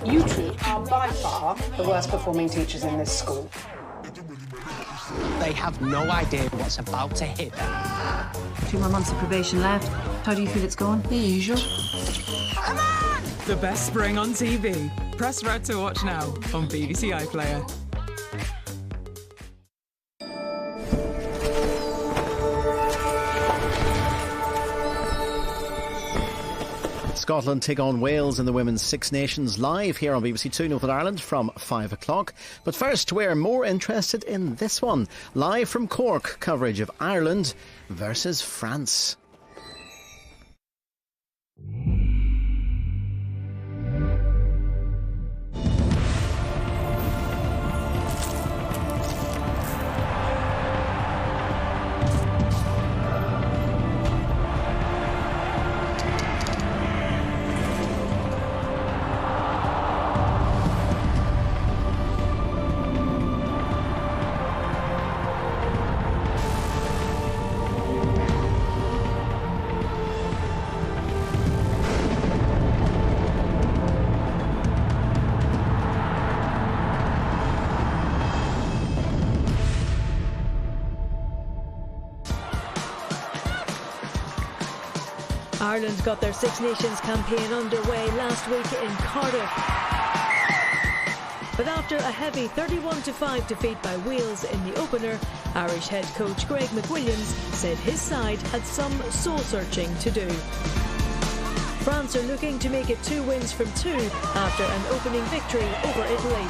You two are by far the worst performing teachers in this school. They have no idea what's about to hit them. 2 more months of probation left. How do you feel it's going? The usual. Come on! The best spring on TV. Press red to watch now on BBC iPlayer. Scotland take on Wales in the Women's Six Nations live here on BBC Two Northern Ireland from 5 o'clock. But first, we're more interested in this one. Live from Cork, coverage of Ireland versus France. Ireland got their Six Nations campaign underway last week in Cardiff. But after a heavy 31-5 defeat by Wales in the opener, Irish head coach Greg McWilliams said his side had some soul-searching to do. France are looking to make it 2 wins from 2 after an opening victory over Italy.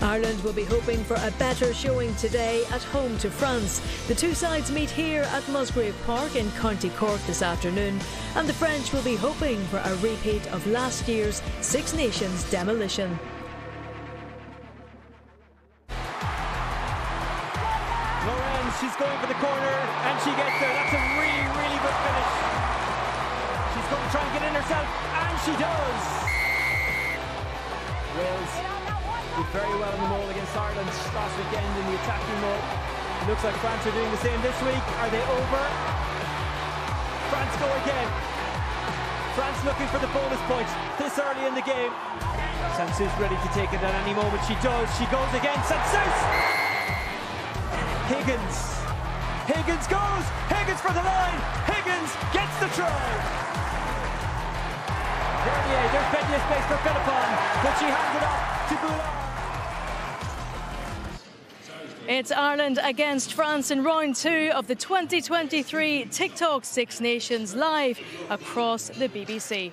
Ireland will be hoping for a better showing today at home to France. The two sides meet here at Musgrave Park in County Cork this afternoon, and the French will be hoping for a repeat of last year's Six Nations demolition. Lorenz, she's going for the corner, and she gets there. That's a really, really good finish. She's going to try and get in herself, and she does. Wales did very well in the mole against Ireland last weekend in the attacking mode. It looks like France are doing the same this week. Are they over? France go again. France looking for the bonus point this early in the game. Sansus ready to take it at any moment. She does. She goes again. Sansus! Higgins. Higgins goes. Higgins for the line. Higgins gets the try. Vernier, there's plenty of space for Philippon, but she hands it off to Boulard. It's Ireland against France in round 2 of the 2023 TikTok Six Nations live across the BBC.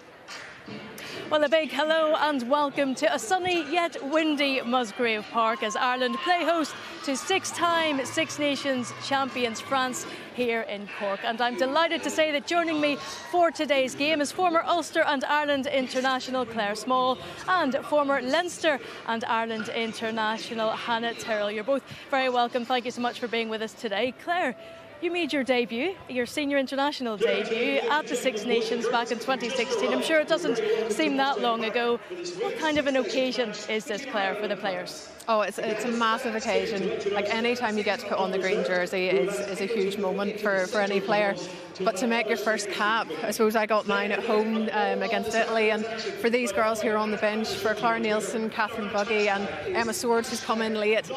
Well, a big hello and welcome to a sunny yet windy Musgrave Park as Ireland play host to 6-time Six Nations champions France here in Cork. And I'm delighted to say that joining me for today's game is former Ulster and Ireland international Claire Small and former Leinster and Ireland international Hannah Tyrrell. You're both very welcome. Thank you so much for being with us today. Claire, you made your debut, your senior international debut at the Six Nations back in 2016. I'm sure it doesn't seem that long ago. What kind of an occasion is this, Claire, for the players? Oh, it's a massive occasion. Like, any time you get to put on the green jersey is a huge moment for any player. But to make your first cap, I suppose I got mine at home against Italy, and for these girls who are on the bench, for Clara Nielsen, Catherine Buggy and Emma Swords, who's come in late,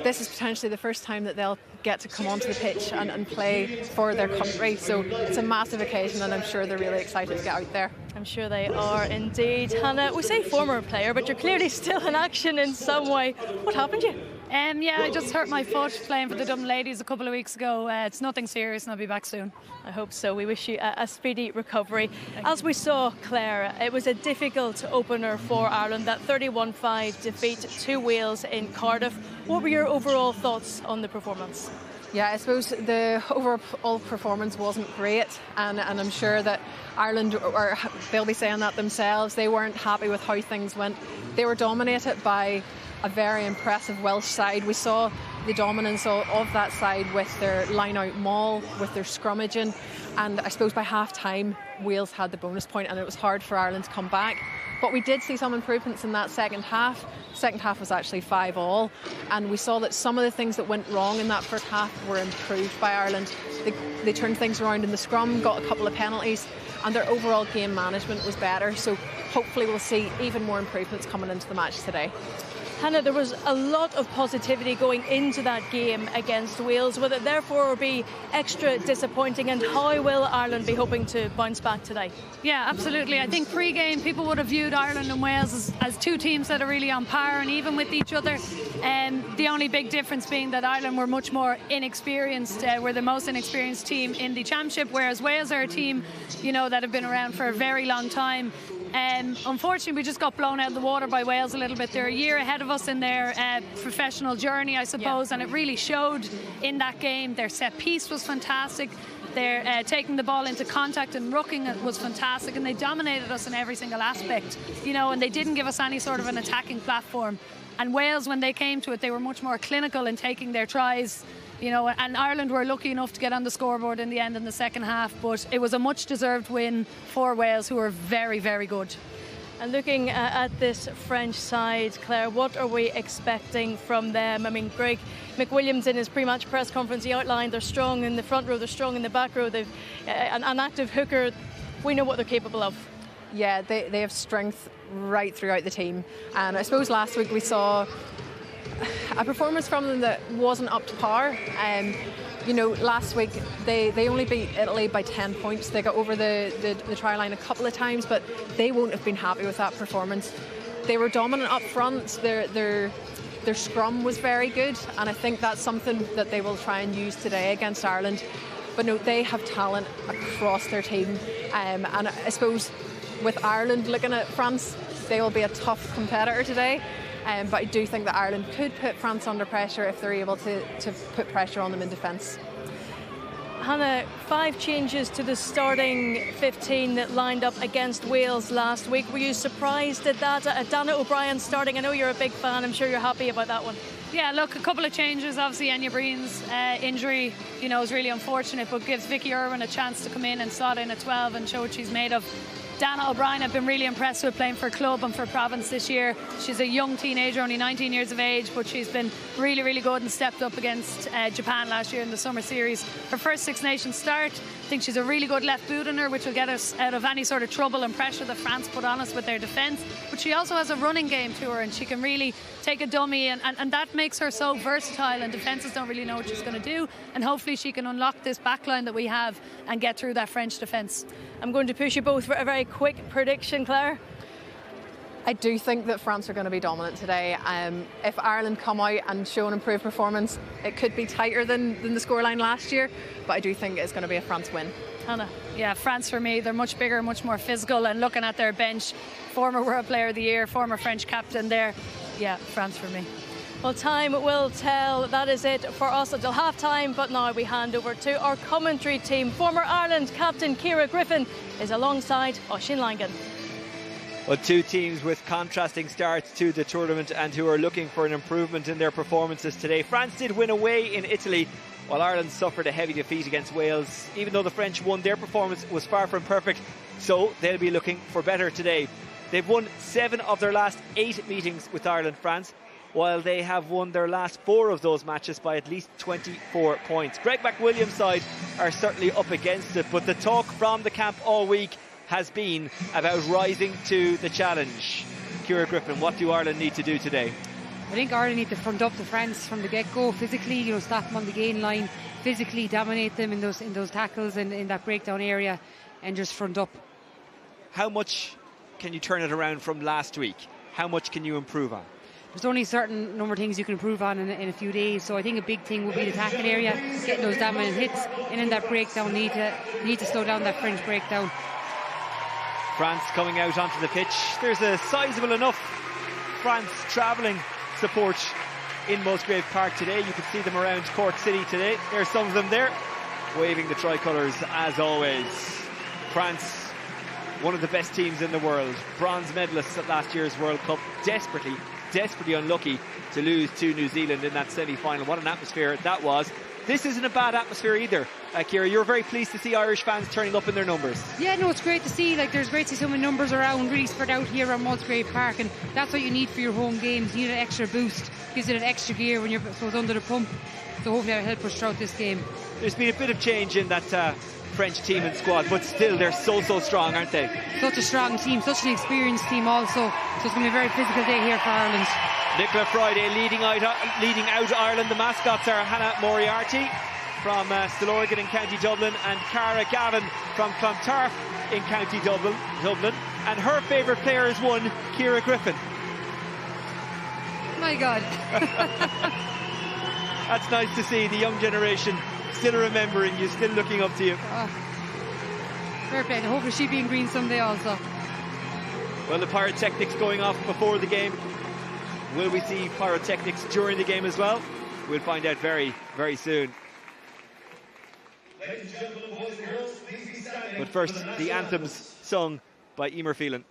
this is potentially the first time that they'll get to come onto the pitch and play for their country. So it's a massive occasion, and I'm sure they're really excited to get out there. I'm sure they are indeed. Hannah, we say former player, but you're clearly still in action in some way. What happened to you? Yeah, I just hurt my foot playing for the Dublin Ladies a couple of weeks ago. It's nothing serious and I'll be back soon. I hope so. We wish you a speedy recovery. As we saw, Claire, it was a difficult opener for Ireland, that 31-5 defeat to Wales in Cardiff. What were your overall thoughts on the performance? Yeah, I suppose the overall performance wasn't great, and I'm sure that Ireland, or they'll be saying that themselves, they weren't happy with how things went. They were dominated by a very impressive Welsh side. We saw the dominance of that side with their line-out maul, with their scrummaging, and I suppose by half-time Wales had the bonus point and it was hard for Ireland to come back. But we did see some improvements in that second half. Second half was actually 5-5, and we saw that some of the things that went wrong in that first half were improved by Ireland. They turned things around in the scrum, got a couple of penalties, and their overall game management was better. So hopefully we'll see even more improvements coming into the match today. Hannah, there was a lot of positivity going into that game against Wales. Will it therefore be extra disappointing, and how will Ireland be hoping to bounce back today? Yeah, absolutely. I think pre-game people would have viewed Ireland and Wales as two teams that are really on par and even with each other. The only big difference being that Ireland were much more inexperienced. We're the most inexperienced team in the championship, whereas Wales are a team, that have been around for a very long time. Unfortunately, we just got blown out of the water by Wales a little bit. They're a year ahead of us in their professional journey, I suppose, and it really showed in that game. Their set piece was fantastic. Their taking the ball into contact and rucking it was fantastic, and they dominated us in every single aspect, and they didn't give us any sort of an attacking platform. And Wales, when they came to it, they were much more clinical in taking their tries. And Ireland were lucky enough to get on the scoreboard in the end in the second half, but it was a much deserved win for Wales, who were very, very good. And looking at this French side, Claire, what are we expecting from them? I mean, Greg McWilliams in his pre-match press conference, he outlined they're strong in the front row, they're strong in the back row, they've an active hooker. We know what they're capable of. Yeah, they have strength right throughout the team. And I suppose last week we saw a performance from them that wasn't up to par. Last week they only beat Italy by 10 points. They got over the try line a couple of times, but they won't have been happy with that performance. They were dominant up front. Their scrum was very good, and I think that's something that they will try and use today against Ireland. But no, they have talent across their team, and I suppose with Ireland looking at France, they will be a tough competitor today. But I do think that Ireland could put France under pressure if they're able to put pressure on them in defence. Hannah, 5 changes to the starting 15 that lined up against Wales last week. Were you surprised at that? Dana O'Brien starting, I know you're a big fan, I'm sure you're happy about that one. Yeah, look, a couple of changes. Obviously, Enya Breen's injury, is really unfortunate, but gives Vicky Irwin a chance to come in and slot in at 12 and show what she's made of. Dana O'Brien, I've been really impressed with playing for club and for province this year. She's a young teenager, only 19 years of age, but she's been really, really good and stepped up against Japan last year in the Summer Series. Her first Six Nations start, I think she's a really good left boot in her, which will get us out of any sort of trouble and pressure that France put on us with their defence. But she also has a running game to her, and she can really take a dummy, and that makes her so versatile, and defences don't really know what she's going to do, and hopefully she can unlock this backline that we have and get through that French defence. I'm going to push you both for a very quick prediction, Claire. I do think that France are going to be dominant today. If Ireland come out and show an improved performance, it could be tighter than the scoreline last year, but I do think it's going to be a France win. Hannah? Yeah, France for me. They're much bigger, much more physical, and looking at their bench, former World Player of the Year, former French captain there. Yeah, France for me. Well, time will tell. That is it for us until half-time, but now we hand over to our commentary team. Former Ireland captain Ciara Griffin is alongside Oisín Langan. Well, two teams with contrasting starts to the tournament and who are looking for an improvement in their performances today. France did win away in Italy, while Ireland suffered a heavy defeat against Wales. Even though the French won, their performance was far from perfect, so they'll be looking for better today. They've won 7 of their last 8 meetings with Ireland-France, while they have won their last 4 of those matches by at least 24 points. Greg McWilliams' side are certainly up against it, but the talk from the camp all week has been about rising to the challenge. Ciara Griffin, what do Ireland need to do today? I think Ireland need to front up to France from the get-go, physically, stop them on the gain line, physically dominate them in those tackles and in that breakdown area, and just front up. How much can you turn it around from last week? How much can you improve on? There's only a certain number of things you can improve on in a few days, so I think a big thing will be the tackling area, getting those dominant hits, and in that breakdown need to slow down that French breakdown. France coming out onto the pitch. There's a sizable enough France travelling support in Musgrave Park today. You can see them around Cork City today. There's some of them there, waving the tricolours as always. France, one of the best teams in the world, bronze medalists at last year's World Cup, desperately unlucky to lose to New Zealand in that semi-final. What an atmosphere that was. This isn't a bad atmosphere either. Ciara, you're very pleased to see Irish fans turning up in their numbers. Yeah, no, it's great to see. There's great to see so many numbers around, really spread out here on Musgrave Park, and that's what you need for your home games. You need an extra boost, gives it an extra gear when you're under the pump. So hopefully that'll help us throughout this game. There's been a bit of change in that French team and squad, but still they're so strong, aren't they? Such a strong team, such an experienced team also. So it's going to be a very physical day here for Ireland. Nicola Friday leading out Ireland. The mascots are Hannah Moriarty from Stillorgan in County Dublin and Cara Gavin from Clontarf in County Dublin. And her favourite player is one, Ciara Griffin. My God. That's nice to see the young generation still remembering you, still looking up to you. Fair play. Hopefully she'll be in green someday also. Well, the pyrotechnics going off before the game. Will we see pyrotechnics during the game as well? We'll find out very, very soon. But first, the anthems sung by Emer Phelan.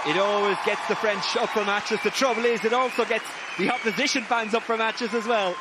It always gets the French up for matches. The trouble is it also gets the opposition fans up for matches as well.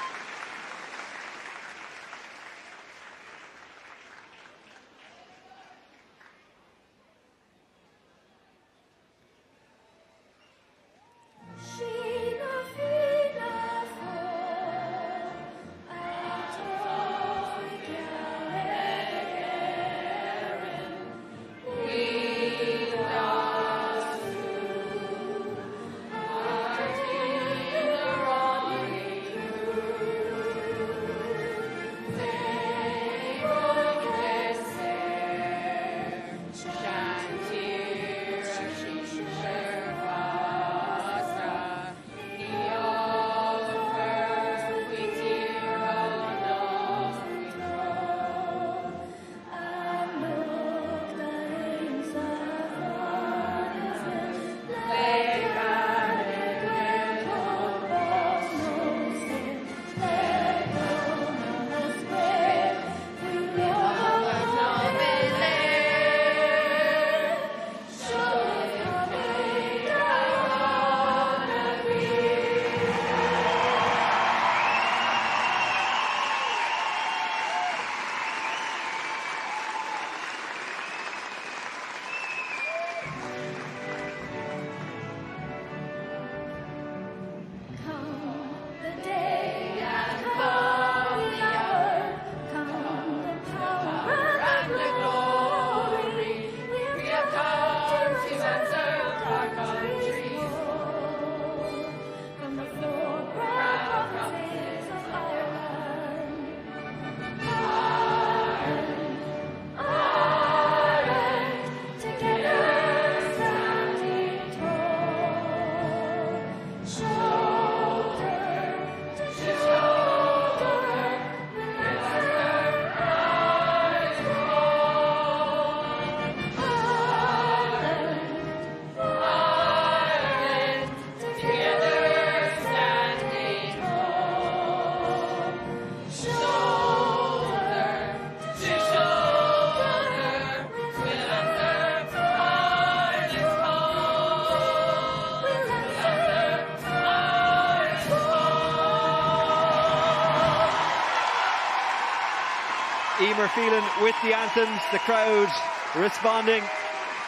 Emer Phelan with the anthems, the crowd responding.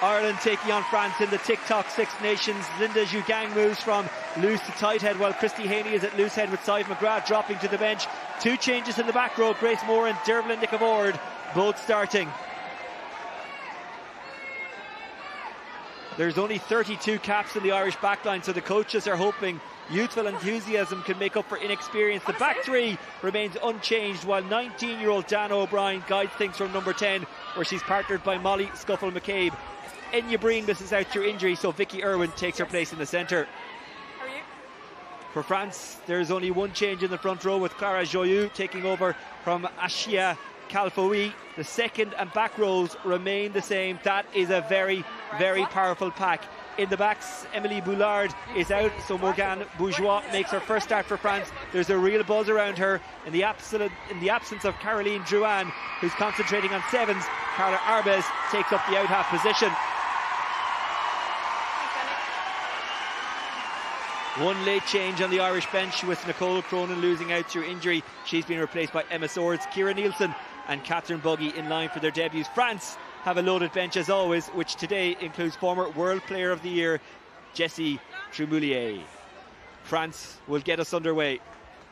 Ireland taking on France in the TikTok Six Nations. Linda Zhugang moves from loose to tight head, while Christy Haney is at loose head with Sive McGrath dropping to the bench. Two changes in the back row, Grace Moore and Dervlin Nicavord both starting. There's only 32 caps in the Irish backline, so the coaches are hoping youthful enthusiasm can make up for inexperience. The back three remains unchanged, while 19-year-old Dan O'Brien guides things from number 10, where she's partnered by Molly Scuffle-McCabe. Enya Breen misses out through injury, so Vicky Irwin takes her place in the centre. For France, there's only one change in the front row, with Clara Joyeux taking over from Ashia Kalfoui. The second and back rows remain the same. That is a very, very powerful pack. In the backs, Emily Boulard is out, so Morgane Bourgeois makes her first start for France. There's a real buzz around her. In the absence of Caroline Drouin, who's concentrating on sevens, Carla Arbez takes up the out-half position. One late change on the Irish bench, with Nicole Cronin losing out through injury. She's been replaced by Emma Swords, Ciara Nielsen and Catherine Buggy in line for their debuts. France have a loaded bench as always, which today includes former World Player of the Year Jessie Tremoulier. France will get us underway,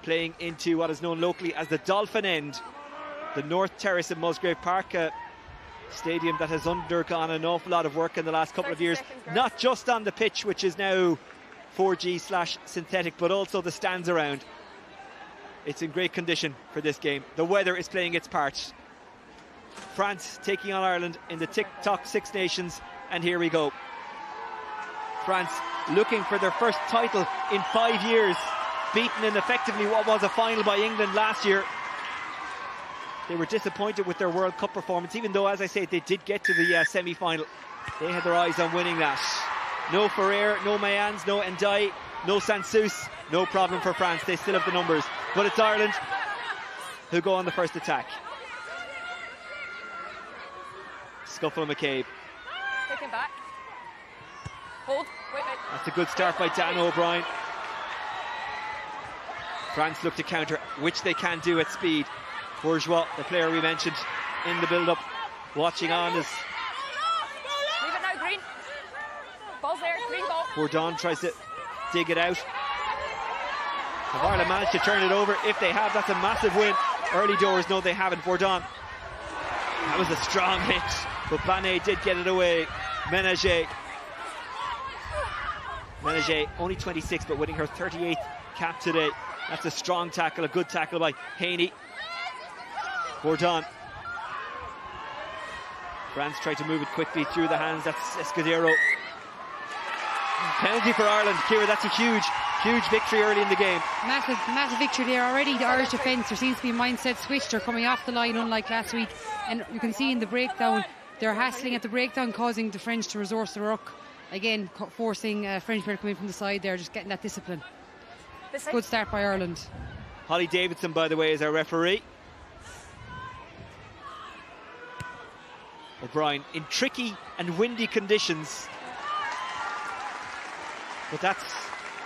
playing into what is known locally as the Dolphin End, the North Terrace in Musgrave Park, a stadium that has undergone an awful lot of work in the last couple of years, not just on the pitch, which is now 4G/synthetic, but also the stands around. It's in great condition for this game. The weather is playing its part. France taking on Ireland in the TikTok Six Nations, and here we go. France looking for their first title in 5 years, beaten in effectively what was a final by England last year. They were disappointed with their World Cup performance, even though, as I say, they did get to the semi-final. They had their eyes on winning that. No Ferrer, no Mayans, no Ndiaye, no Sansus. No problem for France. They still have the numbers. But it's Ireland who go on the first attack. Scuffle-McCabe. Take him back. Hold. Wait. That's a good start by Dan O'Brien. France look to counter, which they can do at speed. Bourgeois, the player we mentioned in the build-up, watching on as Leave it now, Green. Ball's there. Green ball. Bourdon tries to dig it out. Have Ireland managed to turn it over? If they have, that's a massive win. Early doors, no, they haven't. Bourdon. That was a strong hit, but Banet did get it away. Ménager, only 26, but winning her 38th cap today. That's a strong tackle, a good tackle by Haney. Bourdon. France tried to move it quickly through the hands. That's Escudero. Penalty for Ireland. Ciara, that's a huge victory early in the game. Massive victory there already. The Irish defence, there seems to be a mindset switch. They're coming off the line, unlike last week. And you can see in the breakdown, they're hassling at the breakdown, causing the French to resource the ruck. Again, forcing French player to come in from the side there, just getting that discipline. Good start by Ireland. Holly Davidson, by the way, is our referee. O'Brien in tricky and windy conditions. But that's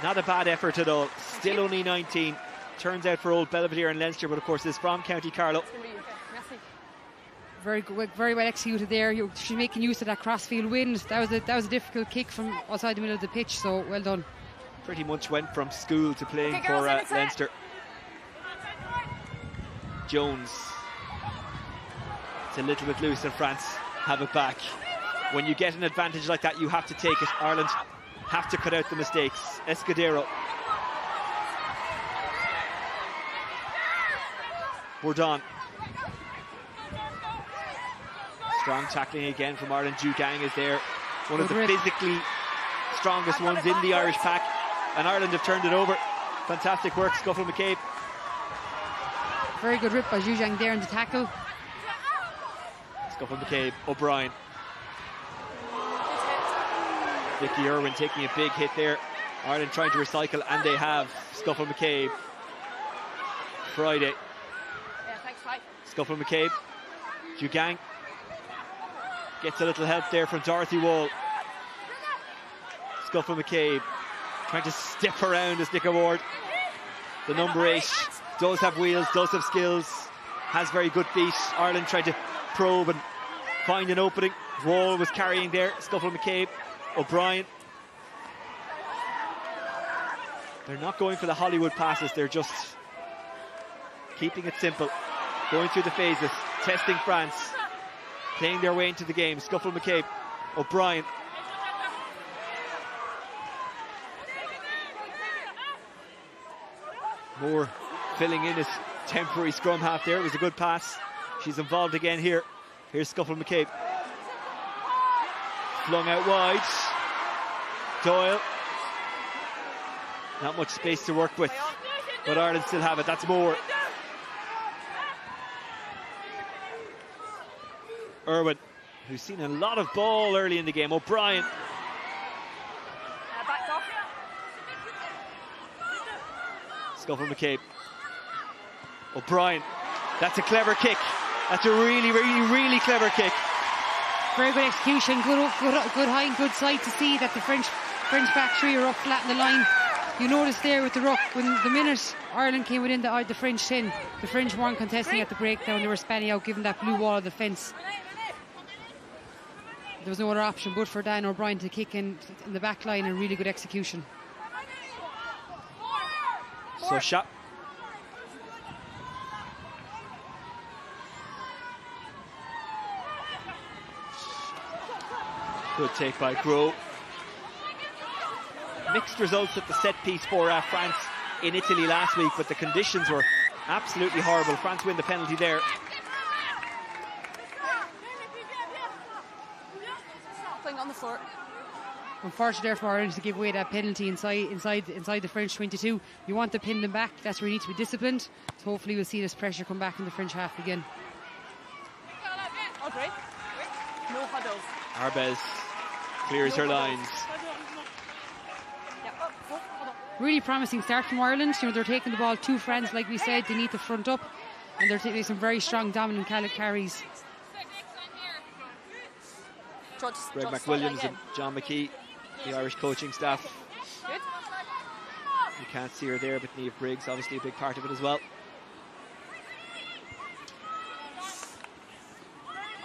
not a bad effort at all. Still only 19. Turns out for old Belvedere and Leinster, but of course is from County Carlow. Very good, very well executed there. She's making use of that crossfield wind. That was a difficult kick from outside the middle of the pitch, so well done. Pretty much went from school to playing for Leinster. Jones. It's a little bit loose, and France have it back. When you get an advantage like that, you have to take it. Ireland have to cut out the mistakes. Escudero. Bourdon. Strong tackling again from Ireland. Ju Gang is there. One of the physically strongest ones in the Irish pack. And Ireland have turned it over. Fantastic work, Scuffle-McCabe. Very good rip by Ju Gang there in the tackle. Scuffle-McCabe, O'Brien. Vicky Irwin taking a big hit there. Ireland trying to recycle, and they have. Scuffle-McCabe. Friday. Scuffle-McCabe. Ju Gang gets a little help there from Dorothy Wall. Scuffle-McCabe trying to step around as Nicola Ward. The number 8 does have wheels, does have skills, has very good feet. Ireland tried to probe and find an opening. Wall was carrying there. Scuffle-McCabe. O'Brien. They're not going for the Hollywood passes, they're just keeping it simple, going through the phases, testing France, playing their way into the game. Scuffle-McCabe. O'Brien. Moore filling in his temporary scrum half there. It was a good pass. She's involved again here. Here's Scuffle McCabe. Flung out wide. Doyle. Not much space to work with, but Ireland still have it. That's Moore. Irwin, who's seen a lot of ball early in the game. O'Brien. Back off. Scuffle McCabe. O'Brien. That's a clever kick. That's a really, really, really clever kick. Very good execution. Good high and good sight to see that the French back three are up flat in the line. You notice there with the ruck, when the minute Ireland came within the French 10, the French weren't contesting at the breakdown. They were spanning out, giving that blue wall of the fence. There was no other option but for Dan O'Brien to kick in the back line, and really good execution. So shot. Good take by Groh. Mixed results at the set piece for France in Italy last week, but the conditions were absolutely horrible. France win the penalty there. Playing on the floor. Unfortunately, therefore, Ireland to give away that penalty inside the French 22. You want to pin them back. That's where you need to be disciplined. So hopefully we'll see this pressure come back in the French half again. Oh, great. No huddles. Arbez clears her lines. Really promising start from Ireland. You know, they're taking the ball to France, like we said. They need to front up, and they're taking some very strong, dominant carries. Greg McWilliams and John McKee, the Irish coaching staff. Good. You can't see her there, but Niamh Briggs, obviously a big part of it as well.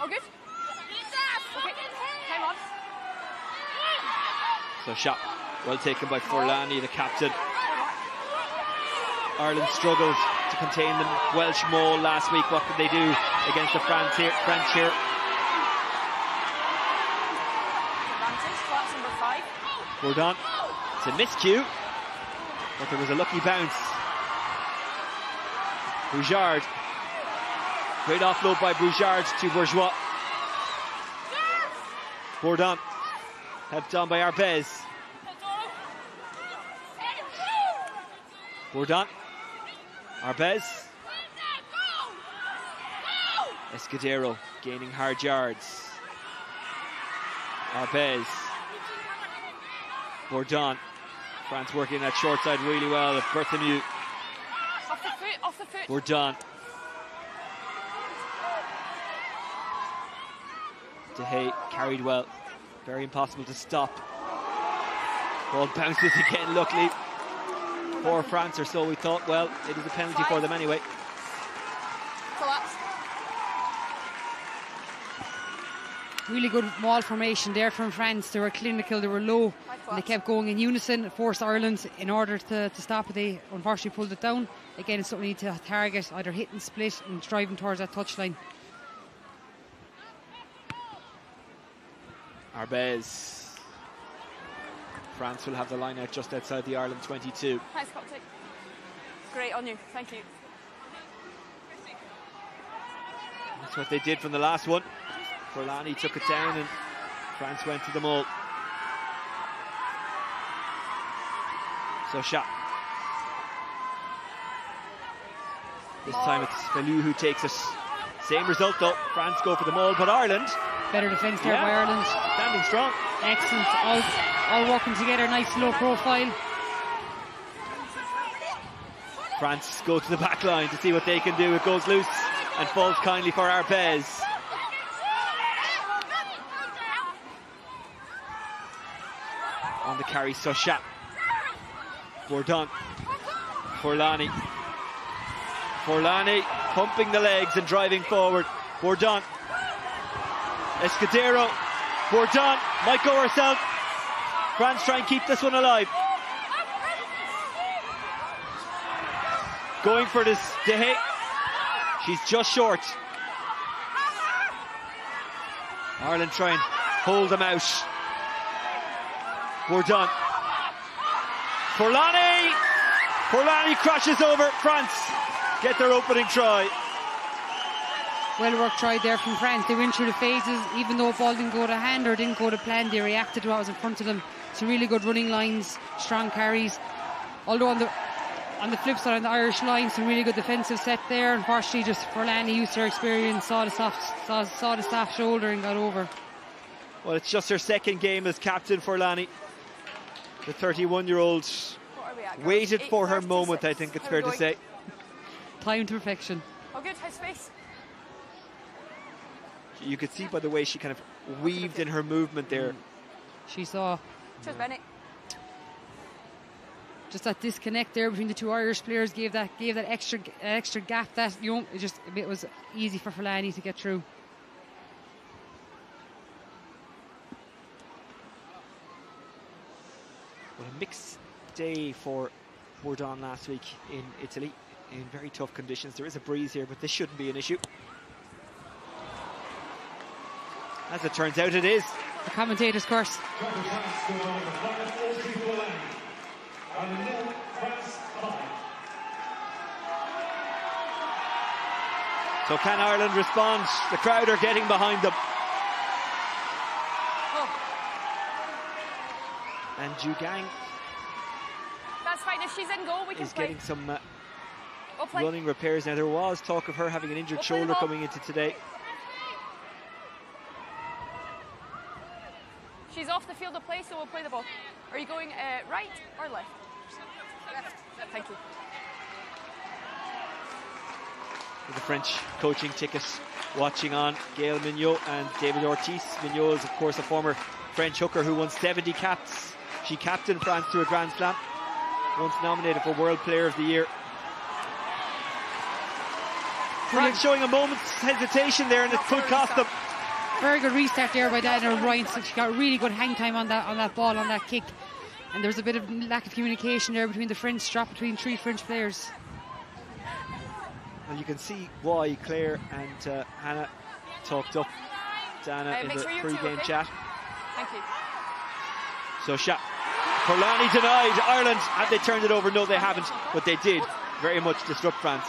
Oh, good. Okay. Time on. So shot well taken by Forlani, the captain. Ireland struggled to contain the Welsh maul last week. What could they do against the French here? Number 5. Bourdon. It's a miscue, but there was a lucky bounce. Boujard. Great offload by Boujard to Bourgeois. Bourdon. Helped on by Arbez. Bourdon. Arbez. Escudero gaining hard yards. Arbez. Bourdon. France working that short side really well. Berthemieux. Off the foot. Bourdon. De Hay carried well. Very impossible to stop. Ball bounces again, luckily. For France, or so we thought. Well, it is a penalty for them anyway. Collapse. Really good wall formation there from France. They were clinical, they were low, and they kept going in unison. It forced Ireland in order to stop it. They unfortunately pulled it down. Again, it's something we need to target, either hit and split and driving towards that touchline. Arbez. France will have the line out just outside the Ireland 22. Nice cut take. Great on you, thank you. That's what they did from the last one. Forlani took it down and France went to the maul. So shot. This time it's Fallu who takes it. Same result though. France go for the maul, but Ireland. Better defence there by Ireland. Standing strong. Excellent. All working together. Nice low profile. France go to the back line to see what they can do. It goes loose and falls kindly for Arbez. On the carry, Sochat. Bourdon. Forlani. Forlani pumping the legs and driving forward. Bourdon. Escudero. Bourdon might go herself. France try and keep this one alive. Going for this De Hay. She's just short. Ireland try and hold them out. Bourdon. Forlani. Forlani crashes over. France get their opening try. Well worked try there from France. They went through the phases, even though a ball didn't go to hand or didn't go to plan, they reacted to what was in front of them. Some really good running lines, strong carries. Although on the flip side, on the Irish line, some really good defensive set there. Unfortunately, just Forlani used her experience, saw the soft shoulder and got over. Well, it's just her second game as captain, Forlani. The 31-year-old waited for her moment, I think it's fair to say. Time to perfection. Oh, good, high space. You could see by the way she kind of weaved in her movement there. She saw Cheers, Benny. just that disconnect there between the two Irish players, gave that extra gap that it was easy for Forlani to get through. Well, a mixed day for Bourdon last week in Italy in very tough conditions. There is a breeze here, but this shouldn't be an issue. As it turns out, it is. The commentator's curse. So can Ireland respond? The crowd are getting behind them. And Zhu Gang That's fine. If she's in goal, we can is play. getting some We'll play. running repairs. Now, there was talk of her having an injured We'll play the shoulder ball. coming into today. She's off the field of play, so we'll play the ball. Are you going right or left? Left. Thank you. The French coaching ticket watching on. Gail Mignot and David Ortiz. Mignot is, of course, a former French hooker who won 70 caps. She captained France to a Grand Slam. Once nominated for World Player of the Year. France showing a moment's hesitation there, and it could cost them. Very good restart there by Daniel Ryan. So she got really good hang time on that ball, on that kick. And there was a bit of lack of communication there between the French drop between three French players. And you can see why Claire and Hannah talked up Dana in the pre-game chat. Thank you. So shot. Forlani denied. Ireland, have they turned it over? No, they haven't, but they did very much disrupt France.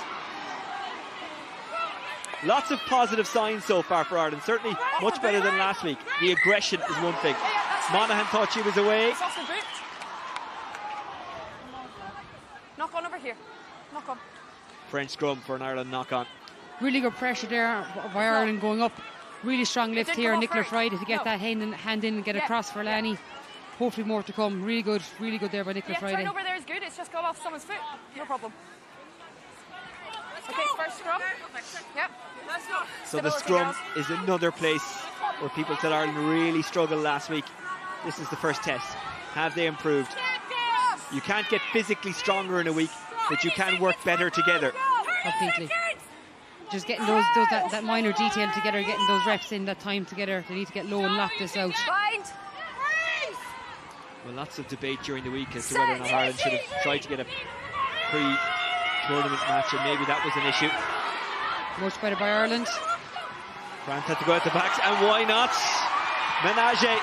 Lots of positive signs so far for Ireland, certainly much better than last week. The aggression is one thing. Monaghan thought she was away. It's off the boot. Knock on over here. Knock on. French scrum for an Ireland knock-on. Really good pressure there by Ireland going up. Really strong lift here. Nicola Friday to get that hand in and get across for Lani. Hopefully more to come. Really good there by Nicola Friday. Turn over there is good. It's just gone off someone's foot. No problem. Okay, first scrum. Yep. So the scrum is another place where people said Ireland really struggled last week. This is the first test. Have they improved? You can't get physically stronger in a week, but you can work better together. Completely. Just getting that minor detail together, getting those reps in, that time together. They need to get low and lock this out. Well, lots of debate during the week as to whether or not Ireland should have tried to get a pre-tournament match, and maybe that was an issue. Much better by Ireland. France had to go out the backs, and why not? Menage.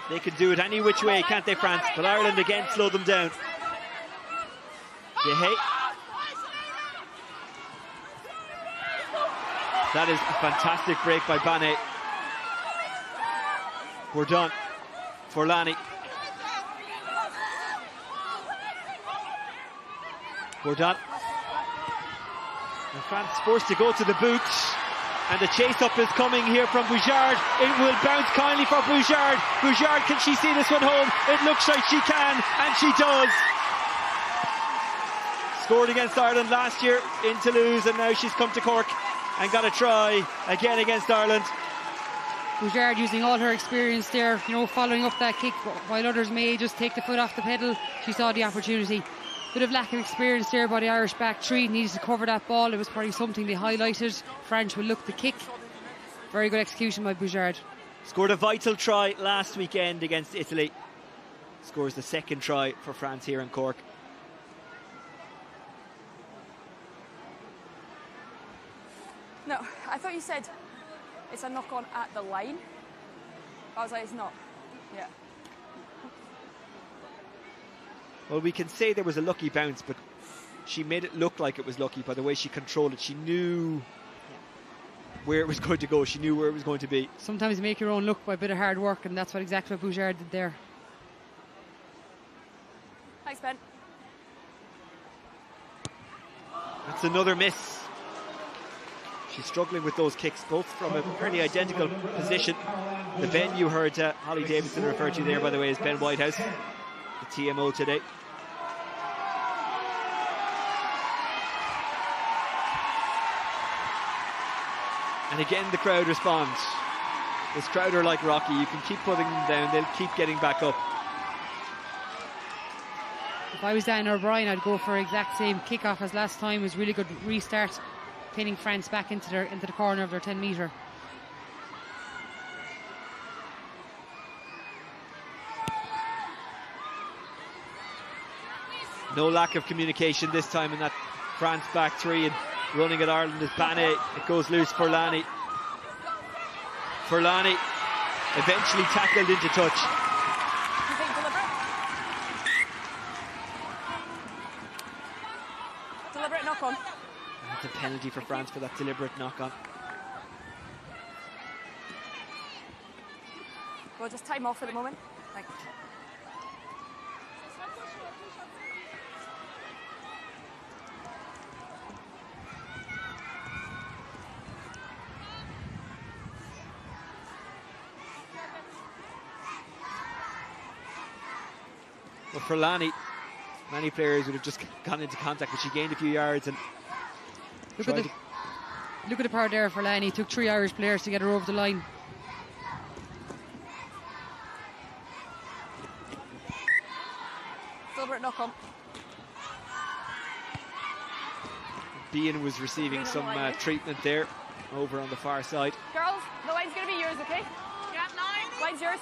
They can do it any which way, can't they, France? But Ireland again slow them down. Dehay. That is a fantastic break by Banet. We're done. Forlani. We're done. And France forced to go to the boot. And the chase-up is coming here from Bouchard. It will bounce kindly for Bouchard. Bouchard, can she see this one home? It looks like she can, and she does. Scored against Ireland last year in Toulouse, and now she's come to Cork and got a try again against Ireland. Bouchard using all her experience there, following up that kick, while others may just take the foot off the pedal. She saw the opportunity. Bit of lack of experience there by the Irish back three. Needed to cover that ball. It was probably something they highlighted. French will look the kick. Very good execution by Bouchard. Scored a vital try last weekend against Italy. Scores the second try for France here in Cork. No, I thought you said it's a knock-on at the line. I was like, it's not. Yeah. Well, we can say there was a lucky bounce, but she made it look like it was lucky by the way she controlled it. She knew where it was going to go. She knew where it was going to be. Sometimes you make your own luck by a bit of hard work, and that's exactly what Bouchard did there. Thanks, Ben. That's another miss. She's struggling with those kicks, both from a fairly identical position. The Ben you heard Holly Davidson refer to there, by the way, is Ben Whitehouse, the TMO today. And again, the crowd responds. This crowd are like Rocky. You can keep putting them down, they'll keep getting back up. If I was Dan O'Brien, I'd go for exact same kickoff as last time. It was really good restart, pinning France back into the corner of their 10 metre. No lack of communication this time in that France back three, and running at Ireland is Bane. It goes loose for Lani. Furlani eventually tackled into touch. Deliberate knock on. That's a penalty for France for that deliberate knock on. We'll just time off for the moment. Thanks. But for Lani, many players would have just gone into contact, but she gained a few yards and look at the power there for Lani. Took 3 Irish players to get her over the line. Deliberate knock on. Bean was receiving some treatment there over on the far side. Girls, the line's going to be yours, okay? Yeah, line's yours.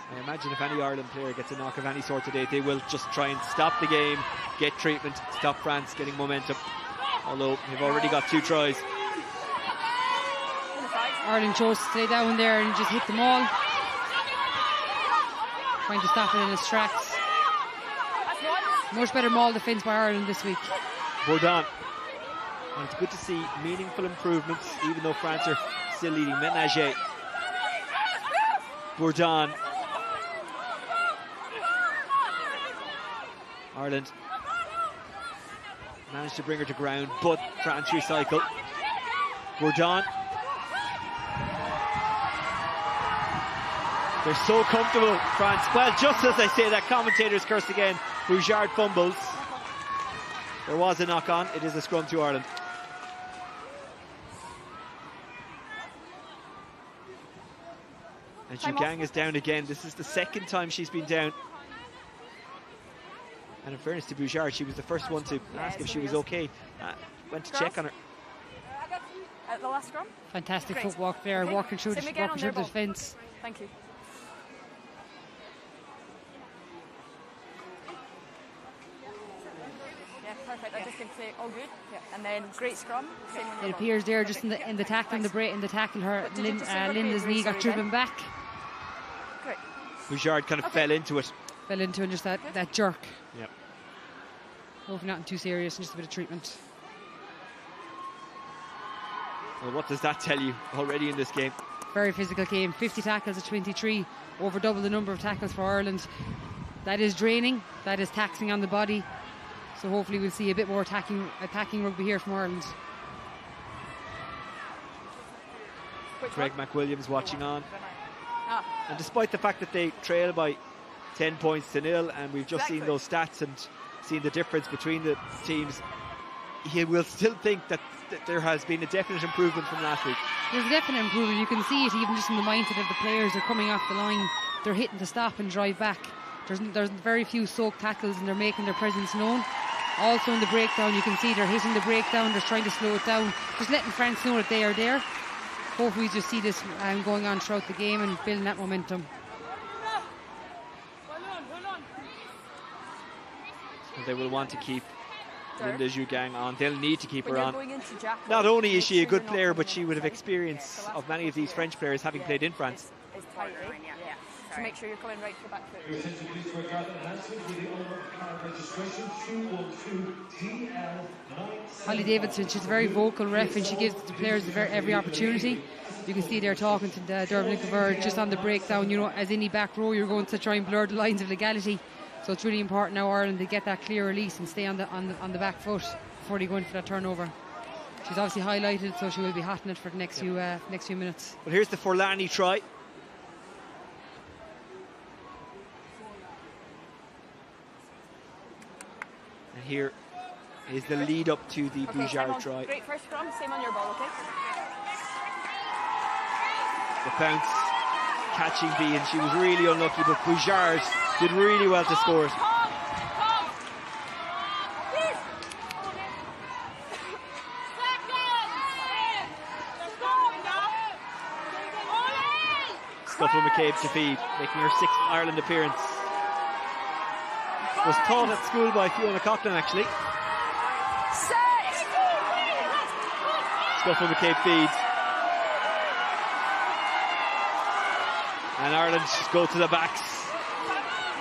I imagine if any Ireland player gets a knock of any sort today, they will just try and stop the game, get treatment, stop France getting momentum. Although they've already got 2 tries. Ireland chose to stay down there and just hit them all, trying to stop it in its tracks. Much better maul defence by Ireland this week. Bourdon. And it's good to see meaningful improvements, even though France are still leading. Ménager. Bourdon. Ireland managed to bring her to ground, but France recycle. Bourdon. They're so comfortable, France. Well, just as I say that, commentators curse again. Bouchard fumbles. There was a knock on. It is a scrum to Ireland. And Jugang is down again. This is the second time she's been down. And in fairness to Bouchard, she was the first one to ask if she was okay. Went to check on her. The last scrum. Fantastic footwork there, okay. Working through the defence. Thank you. Yeah, perfect. I just can say all good. Yeah. And then great scrum. It appears there just in the tackle, in the tackle, her Linda's knee got driven back. Great. Bouchard kind of fell into it. Fell into it, just that jerk. Yep. Hopefully not too serious, just a bit of treatment. Well, what does that tell you already in this game? Very physical game. 50 tackles at 23, over double the number of tackles for Ireland. That is draining, that is taxing on the body. So hopefully we'll see a bit more attacking rugby here from Ireland. Craig McWilliams watching on. And despite the fact that they trail by 10 points to 0, and we've just seen those stats and seen the difference between the teams, he will still think that there has been a definite improvement from last week. There's a definite improvement. You can see it even just in the mindset of the players. They're coming off the line, they're hitting to stop and drive back. There's very few soaked tackles, and they're making their presence known. Also in the breakdown, you can see they're hitting the breakdown, they're trying to slow it down, just letting France know that they are there. Hopefully we just see this going on throughout the game and building that momentum. They will want to keep Linda Zhu Gang on. They'll need to keep her on. Going into jack, Not only is she a good player, but she would have experience of many of these French players having played in France. is tight, eh? Yeah. So make sure you're coming right for back foot. Holly Davidson, she's a very vocal ref and she gives the players every opportunity. You can see they're talking to Dermot Nicover just on the breakdown. You know, as any back row, you're going to try and blur the lines of legality. So it's really important now, Ireland, to get that clear release and stay on the back foot before they go in for that turnover. She's obviously highlighted, so she will be hotting it for the next few minutes. Well, here's the Forlani try. And here is the lead up to the Bouchard try. Great first scrum, same on your ball, okay? The bounce catching B, and she was really unlucky, but Bouchard did really well to score it. Scuffle McCabe to feed, making her 6th Ireland appearance. Was taught at school by Fiona Coughlin, actually. Scuffle McCabe feeds. And Ireland go to the backs.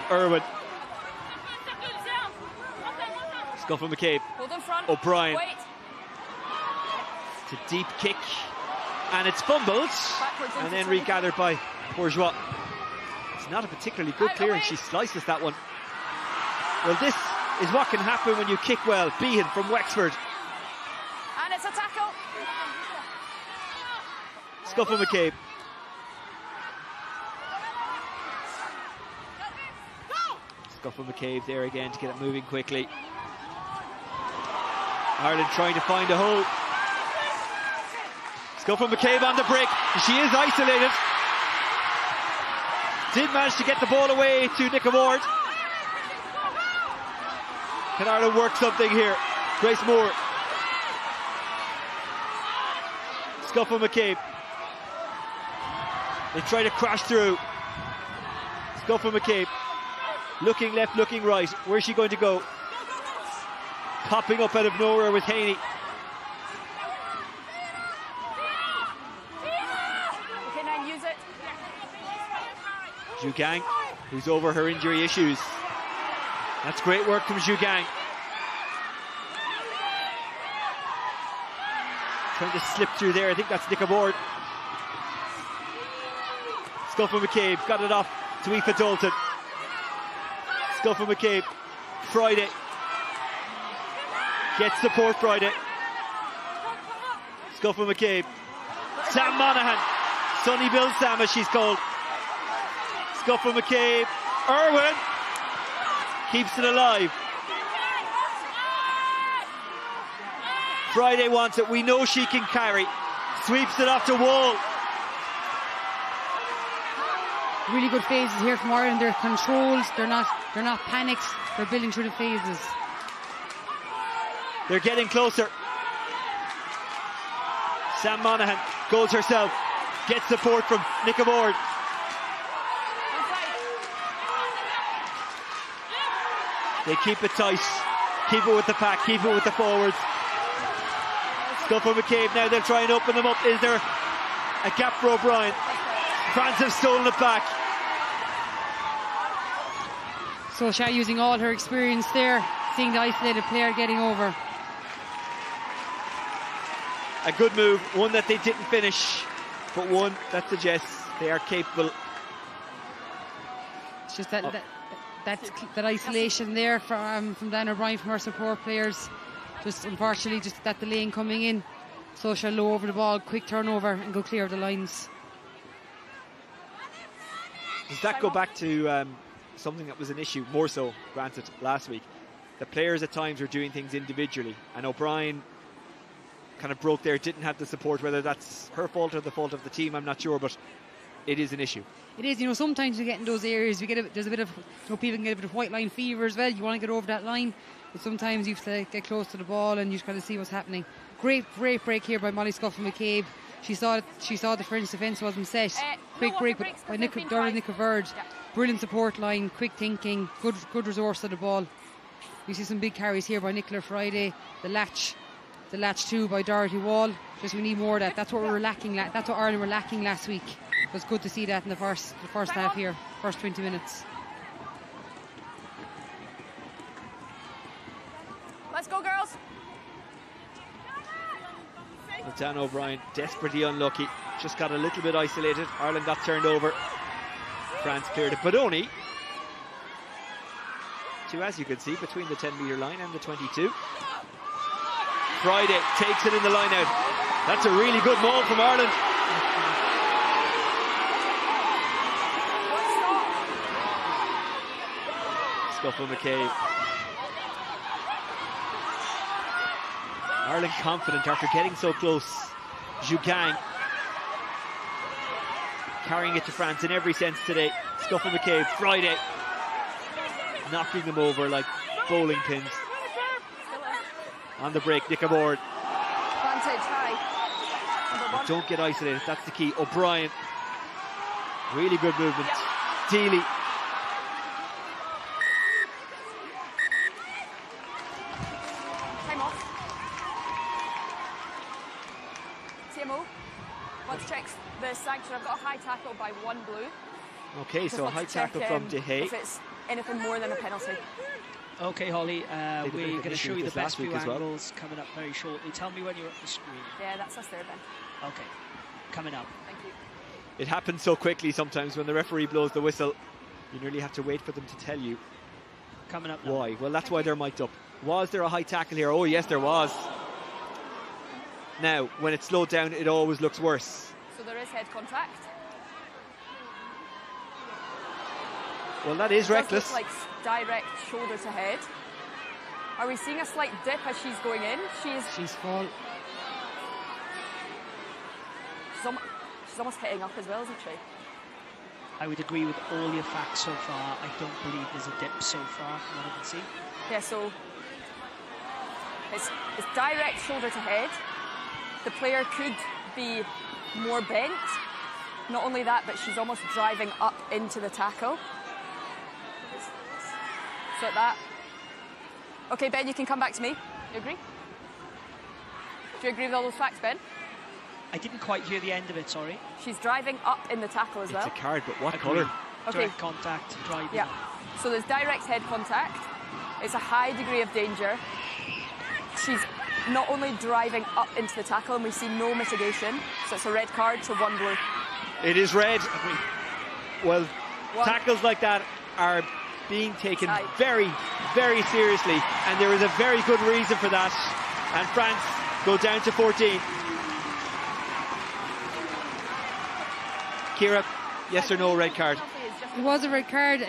Irwin. Scuffle McCabe. O'Brien. It's a deep kick. And it's fumbled. And then regathered by Bourgeois. It's not a particularly good clearance. She slices that one. Well, this is what can happen when you kick well. Behan from Wexford. And it's a tackle. Scuffle McCabe. Scuffle McCabe there again to get it moving quickly. Ireland trying to find a hole. Scuffle McCabe on the break. She is isolated. Did manage to get the ball away to Nick Ward. Can Ireland work something here? Grace Moore. Scuffle McCabe. They try to crash through. Scuffle McCabe. Looking left, looking right. Where's she going to go? Popping up out of nowhere with Haney. Okay, now use it. Zhu Gang, who's over her injury issues. That's great work from Zhu Gang. Trying to slip through there. I think that's Nick Ward. Scuffle McCabe got it off to Aoife Dalton. Scuffle McCabe. Friday. Gets support Friday. Scuffle McCabe. Sam Monaghan. Sonny Bill Sam, as she's called. Scuffle McCabe. Irwin keeps it alive. Friday wants it. We know she can carry. Sweeps it off to Wall. Really good phases here from Ireland. They're controlled. They're not panicked. They're building through the phases. They're getting closer. Sam Monaghan goes herself. Gets support from Nick Ward. They keep it tight. Keep it with the pack. Keep it with the forwards. Scuffle McCabe now. They'll try and open them up. Is there a gap for O'Brien? France have stolen it back. So Shah using all her experience there, seeing the isolated player getting over. A good move, one that they didn't finish, but one that suggests they are capable. It's just that isolation there from Dan O'Brien, from her support players. Just unfortunately, just that the lane coming in. So Shah low over the ball, quick turnover and go clear of the lines. Does that go back to something that was an issue, more so, granted, last week? The players at times were doing things individually, and O'Brien kind of broke there, didn't have the support. Whether that's her fault or the fault of the team, I'm not sure, but it is an issue. It is, sometimes we get in those areas, there's a bit of, people can get a bit of white line fever as well. You want to get over that line, but sometimes you have to get close to the ball and you just kind of see what's happening. Great break here by Molly Scuffle McCabe. She saw the French defence wasn't set. Quick break by Nick Verge. Brilliant support line, quick thinking, good resource of the ball. We see some big carries here by Nicola Friday. The latch 2 by Dorothy Wall. Just we need more of that. That's what we were lacking. That's what Ireland were lacking last week. It was good to see that in the first half here, first 20 minutes. Let's go, girls. Dan O'Brien desperately unlucky. Just got a little bit isolated. Ireland got turned over. France cleared it, but only to, as you can see, between the 10-metre line and the 22. Friday takes it in the line out. That's a really good maul from Ireland. Scuffle McCabe. Ireland confident after getting so close. Zhu Gang carrying it to France in every sense today. Scuffle McCabe, Friday knocking them over like bowling pins. On the break, Nick aboard. But don't get isolated, that's the key. O'Brien, really good movement. Deely. Time off. TMO, want to check the sanction. I've got a high tackle by 1 blue. Okay, so a high tackle from De Hay. If it's anything more than a penalty. Okay, Holly, we're going to show you the best few well. angles coming up very shortly. Tell me when you're at the screen. Yeah, that's us there, Ben. Okay, coming up. Thank you. It happens so quickly sometimes when the referee blows the whistle. You nearly have to wait for them to tell you. Coming up now. Why? Well, that's why they're mic'd up. Was there a high tackle here? Oh, yes, there was. Now, when it's slowed down, it always looks worse. So there is head contact. Well, that is reckless. It does look like direct shoulder to head. Are we seeing a slight dip as she's going in? She's fall. She's almost hitting up as well, isn't she? I would agree with all your facts so far. I don't believe there's a dip so far from what I can see. Yeah, so it's direct shoulder to head. The player could be more bent. Not only that, but she's almost driving up into the tackle. So that. Okay, Ben, you can come back to me. You agree? Do you agree with all those facts, Ben? I didn't quite hear the end of it, sorry. She's driving up in the tackle as well. It's a card, but what Agree. colour? Okay. Direct contact, driving. Yeah. So there's direct head contact. It's a high degree of danger. She's not only driving up into the tackle, and we see no mitigation. So it's a red card to 1 blue. It is red. Agree. Well, tackles like that are being taken very, very seriously, and there is a very good reason for that. And France go down to 14. Ciara, yes or no red card? It was a red card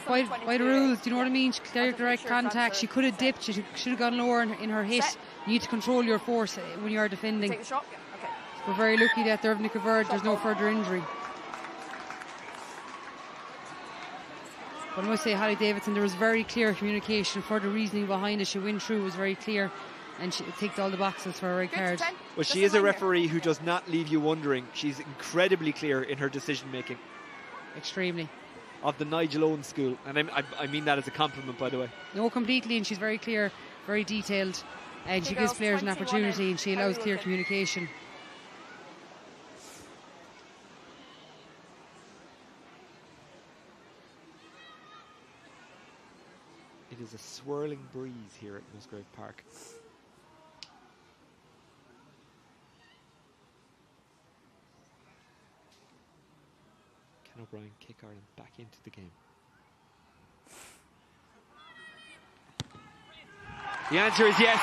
by the rules. Do you know what I mean? Direct contact. She could have dipped. She should have gone lower in her hit. You need to control your force when you are defending. Take the shot. Okay. We're very lucky that there, Nick Averd, there's no further injury. But I must say, Holly Davidson, there was very clear communication. Further reasoning behind it. She went through, was very clear, and she ticked all the boxes for a red card. Well, she is a referee who does not leave you wondering. She's incredibly clear in her decision making. Extremely. Of the Nigel Owens school, and I mean that as a compliment, by the way. No, completely, and she's very clear, very detailed, and she gives players an opportunity, and she allows clear communication. It is a swirling breeze here at Musgrave Park. Can O'Brien kick Ireland back into the game? The answer is yes.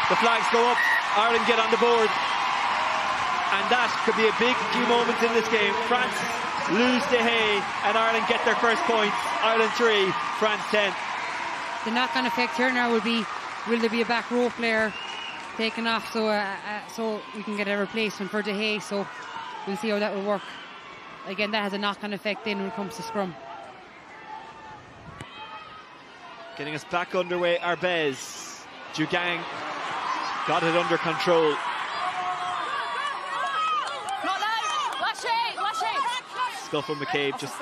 The flags go up. Ireland get on the board. And that could be a big few moments in this game. France lose De Hay and Ireland get their first points. Ireland 3, France 10. The knock-on effect here now will be, will there be a back row player taken off so we can get a replacement for De Hay. So we'll see how that will work. Again, that has a knock-on effect then when it comes to scrum. Getting us back underway, Arbez. Zhu Gang got it under control. Not now! Lash it! Scuffle McCabe just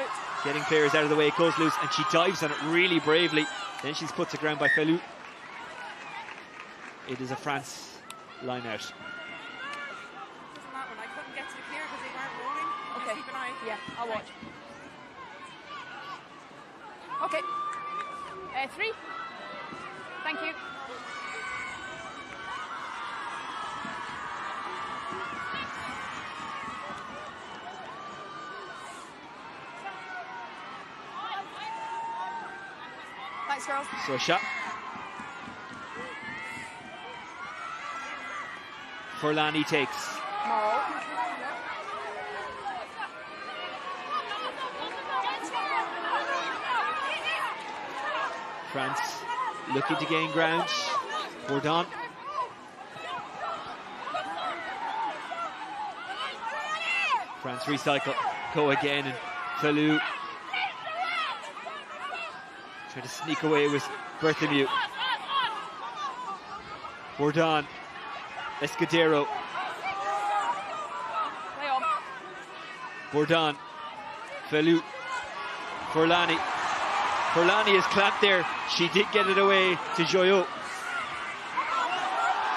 getting players out of the way. It goes loose and she dives on it really bravely. Then she's put to ground by it is a France line out. Doesn't matter. I couldn't get to the clear because they weren't rolling. Okay. Keep an eye. Yeah, I'll watch. Okay. 3. Thank you. Thanks, girls. So shot. Forlani takes. Morrow. France looking to gain ground. Bourdon. France recycle. Go again, and Falou trying to sneak away with Berthelieu. Bourdon. Escudero. Play on. Bourdon. Falou. Forlani. Forlani is clamped there. She did get it away to Joyot.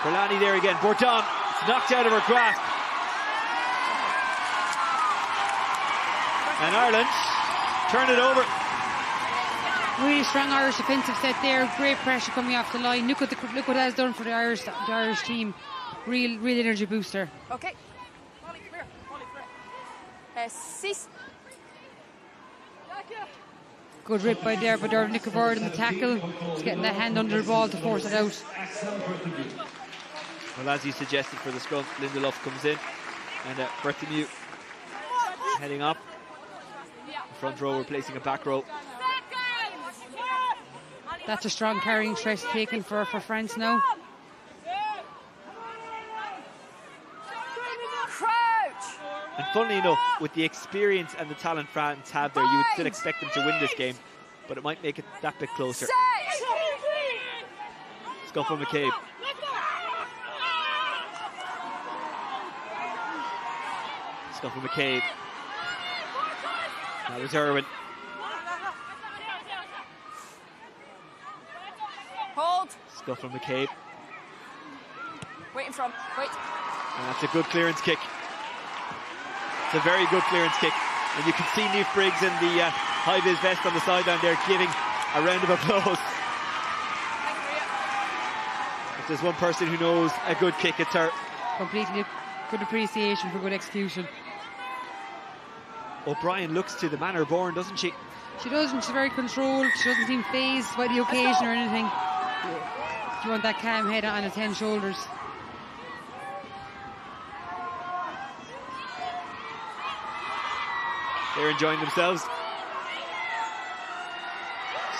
Forlani there again. Bourdon. It's knocked out of her grasp. And Ireland turn it over. Really strong Irish defensive set there. Great pressure coming off the line. Look what that has done for the Irish team. Real energy booster. Okay. Molly, clear. Molly, clear. 6. Good rip by Dermot Nicovard in the tackle. He's getting that hand under the ball to force it out. Well, as you suggested for the scrum, Lindelof comes in, and Berthelieu heading up. Front row replacing a back row. That's a strong carrying threat taken for France now. Crouch! And funnily enough, with the experience and the talent France have there, you would still expect them to win this game, but it might make it that bit closer. Scuffle McCabe. Scuffle McCabe. That was Irwin. Hold. Scuffle McCabe. Wait in front. Wait. And that's a good clearance kick. It's a very good clearance kick. And you can see Niamh Briggs in the high-vis vest on the sideline there giving a round of applause. If there's one person who knows a good kick, it's her. Completely good appreciation for good execution. O'Brien looks to the manner born, doesn't she? She doesn't. She's very controlled. She doesn't seem phased by the occasion or anything. You want that calm head on its 10 shoulders. They're enjoying themselves.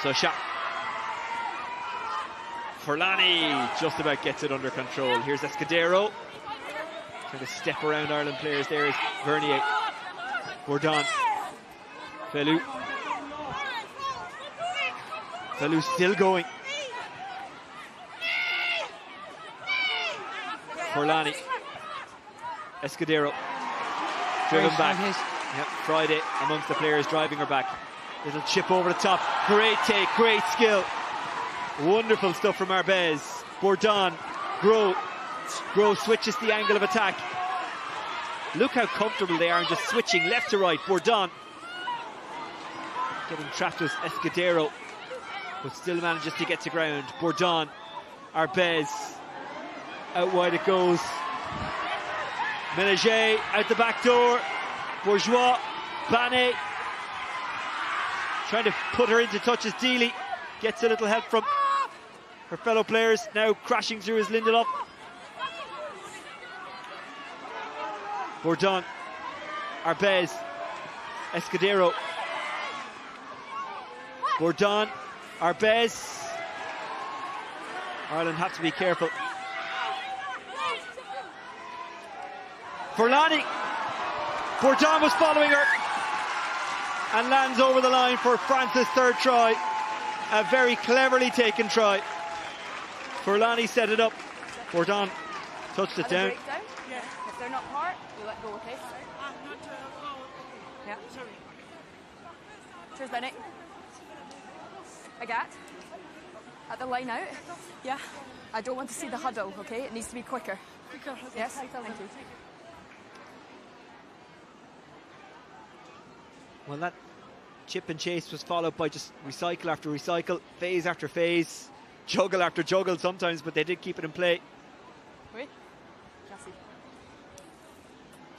So shot. Forlani just about gets it under control. Here's Escudero. Trying to step around Ireland players. There is Vernier. Bourdon. Falou. Falou still going. Forlani. Escudero. Driven back. Yep, Friday amongst the players driving her back. Little chip over the top. Great take, great skill. Wonderful stuff from Arbez. Bourdon. Gros switches the angle of attack. Look how comfortable they are in just switching left to right. Bourdon getting trapped with Escudero, but still manages to get to ground. Bourdon. Arbez. Out wide it goes. Ménager out the back door. Bourgeois. Banet. Trying to put her into touch as Deely gets a little help from her fellow players. Now crashing through is Lindelof. Bourdon. Arbez. Escudero. Bourdon. Arbez. Ireland have to be careful. Forlani. Bourdon was following her and lands over the line for France's third try. A very cleverly taken try. Forlani set it up. Bourdon touched it down. Yeah. If they're not part, we let go, okay? Yeah. Cheers, Bennett. Agathe. At the line out? Yeah. I don't want to see the huddle, okay? It needs to be quicker. Okay. Yes, thank you. Well, that chip and chase was followed by just recycle after recycle, phase after phase, juggle after juggle sometimes, but they did keep it in play. Oui. Merci.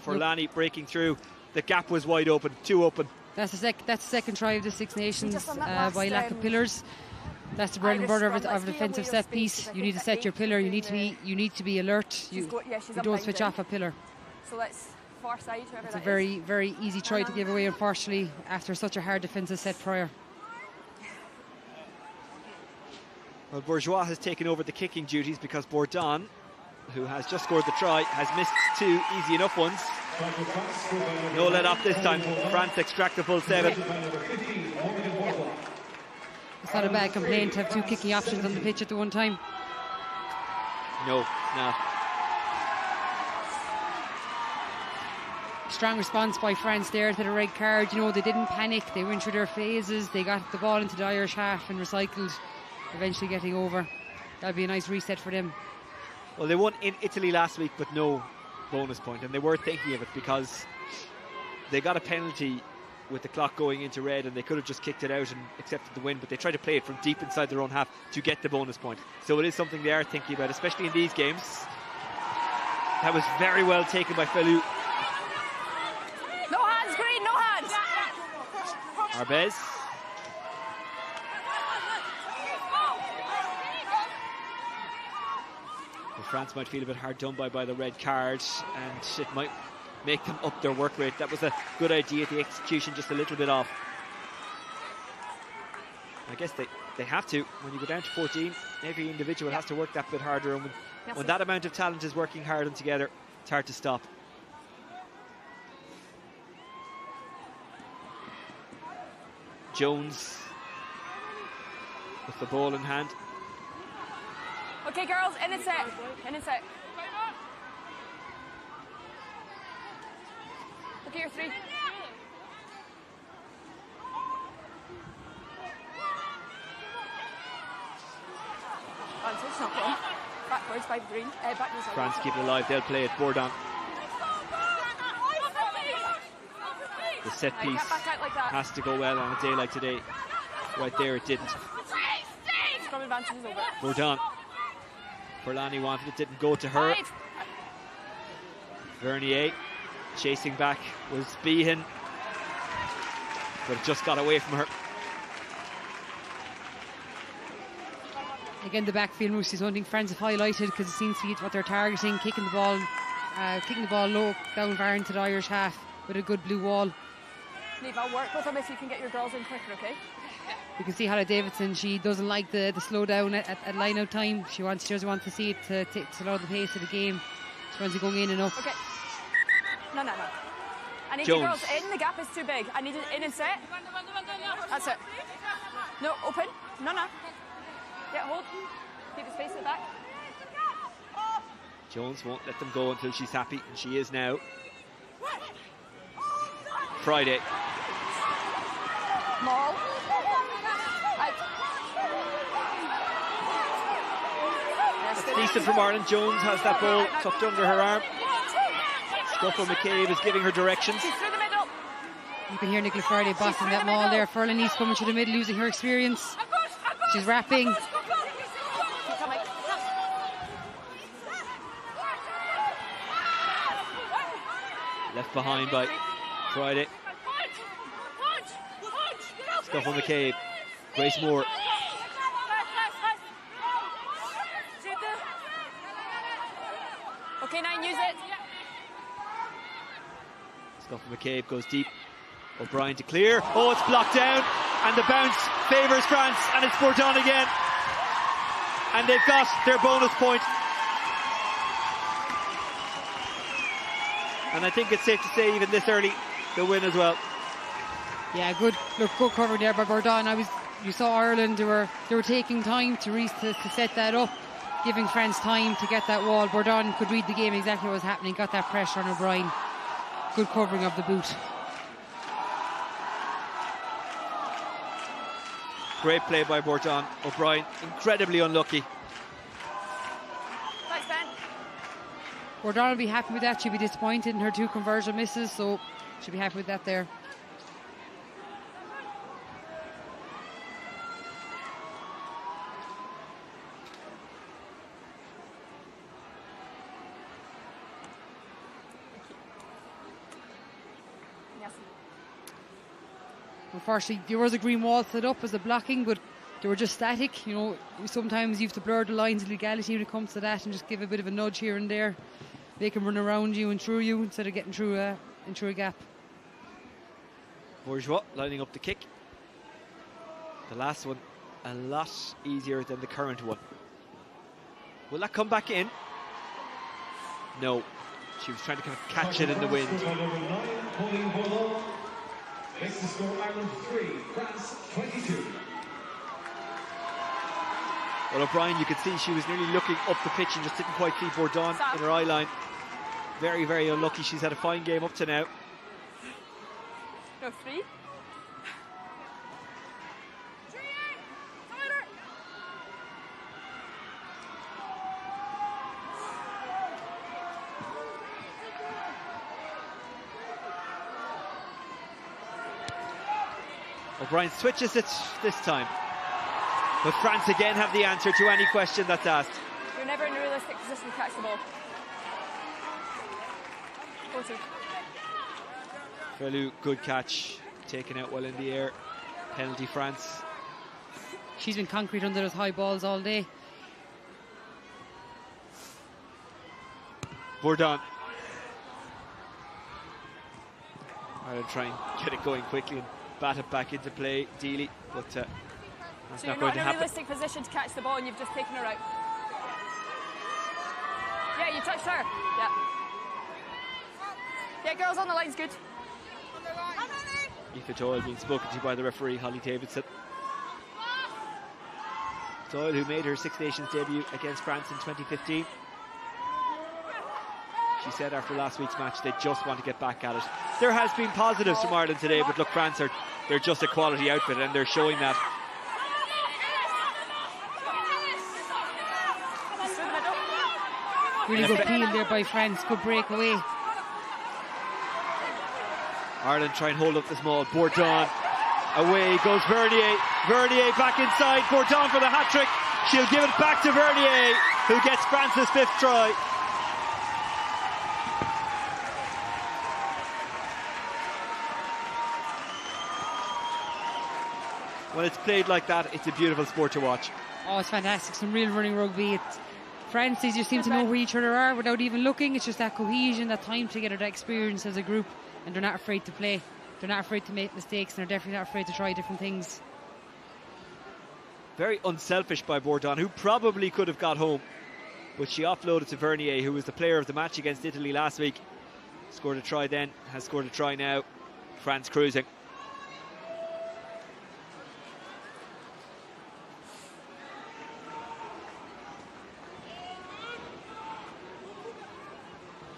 Forlani breaking through. The gap was wide open, too open. That's the second try of the Six Nations Just on that last, by lack of pillars. That's the bread and butter of a defensive set piece. You need to set your pillar. You need to be alert. You don't switch off a pillar. So let's far side, whoever It's a that very, very easy try to give away, unfortunately, after such a hard defensive set prior. Well, Bourgeois has taken over the kicking duties because Bourdon, who has just scored the try, has missed two easy enough ones. No let off this time. France extract the full 7. It's not a bad complaint to have two kicking options on the pitch at the one time. No, it's not. Strong response by France there to the red card. You know, they didn't panic. They went through their phases. They got the ball into the Irish half and recycled, eventually getting over. That'd be a nice reset for them. Well, they won in Italy last week, but no bonus point, and they were thinking of it because they got a penalty with the clock going into red, and they could have just kicked it out and accepted the win, but they tried to play it from deep inside their own half to get the bonus point. So it is something they are thinking about, especially in these games. That was very well taken by Felou. No hands, Green, no hands. Arbez. Well, France might feel a bit hard done by the red card, and it might make them up their work rate. That was a good idea, the execution just a little bit off. I guess they have to. When you go down to 14, every individual has to work that bit harder, and when that amount of talent is working hard and together, it's hard to stop. Jones with the ball in hand. Okay, girls, in and set. In and set. Look at your 3. It's not wrong. Backwards by Green. Backwards. France keep it alive. They'll play it. Bourdon. The set piece has to go well on a day like today. Right there, it didn't. Scrum advantage is over. Bourdon. Forlani wanted it, didn't go to her. Vernier chasing back was Behan, but it just got away from her. Again, the backfield moves is one thing France have highlighted because it seems to be what they're targeting, kicking the ball low down far into the Irish half with a good blue wall. Neve, I'll work with them if you can get your girls in quicker, okay? You can see Hannah Davidson, she doesn't like the slow down at line out time. She doesn't want to see it to slow the pace of the game. She wants it going in and up. Okay. No. I need Jones. your girls in. The gap is too big. I need it in and set. That's it. No, open. No. Yeah, hold. Keep the space at the back. Jones won't let them go until she's happy, and she is now. Friday. Maul. It's decent from Ireland. Jones has that ball tucked under her arm. Scuffle McCabe is giving her directions. You can hear Nicola Friday bossing that maul there. Furlani's coming to the middle, using her experience. She's wrapping. Left behind by Friday. Scuffle McCabe. Grace Moore. Okay, 9, use it. Scuffle McCabe goes deep. O'Brien to clear. Oh, it's blocked down, and the bounce favours France, and it's Bourdon again. And they've got their bonus point. And I think it's safe to say, even this early, they'll win as well. Yeah, good cover there by Bourdon. You saw Ireland, they were taking time to set that up, giving France time to get that wall. Bourdon could read the game exactly what was happening, got that pressure on O'Brien. Good covering of the boot. Great play by Bourdon. O'Brien incredibly unlucky. Thanks, Ben. Bourdon will be happy with that. She'll be disappointed in her 2 conversion misses, so she'll be happy with that there. Unfortunately, there was a green wall set up as a blocking, but they were just static. You know, sometimes you have to blur the lines of legality when it comes to that and just give a bit of a nudge here and there. They can run around you and through you instead of getting through a gap. Bourgeois lining up the kick. The last one a lot easier than the current one. Will that come back in? No. She was trying to kind of catch it in the wind. Makes the score Ireland 3, France 22. Well, O'Brien, you could see she was nearly looking up the pitch and just didn't quite see Bourdon in her eye line. Very, very unlucky. She's had a fine game up to now. No, 3. O'Brien switches it this time. But France again have the answer to any question that's asked. You're never in a realistic position to catch the ball. 40. Felou, good catch. Taken out well in the air. Penalty France. She's been concrete under those high balls all day. Bourdon. I'll try and get it going quickly and bat it back into play, Deely, but that's so not you're going not to in a happen. realistic position to catch the ball and you've just taken her out. Yeah, you touched her. Yeah. Yeah, girls on the line's good. Aoife Doyle being spoken to by the referee, Holly Davidson. Doyle, who made her Six Nations debut against France in 2015. She said after last week's match they just want to get back at it. There has been positives from Ireland today, but look, France they're just a quality outfit and they're showing that. Really good peel there by France, good breakaway. Ireland try and hold up the small. Bourdon, away goes Vernier. Vernier back inside, Bourdon for the hat-trick. She'll give it back to Vernier, who gets France's 5th try. When it's played like that, it's a beautiful sport to watch. Oh, it's fantastic. Some real running rugby. France, they just seem to know where each other are without even looking. It's just that cohesion, that time together, that experience as a group. And they're not afraid to play. They're not afraid to make mistakes. And they're definitely not afraid to try different things. Very unselfish by Bourdon, who probably could have got home. But she offloaded to Vernier, who was the player of the match against Italy last week. Scored a try then, has scored a try now. France cruising.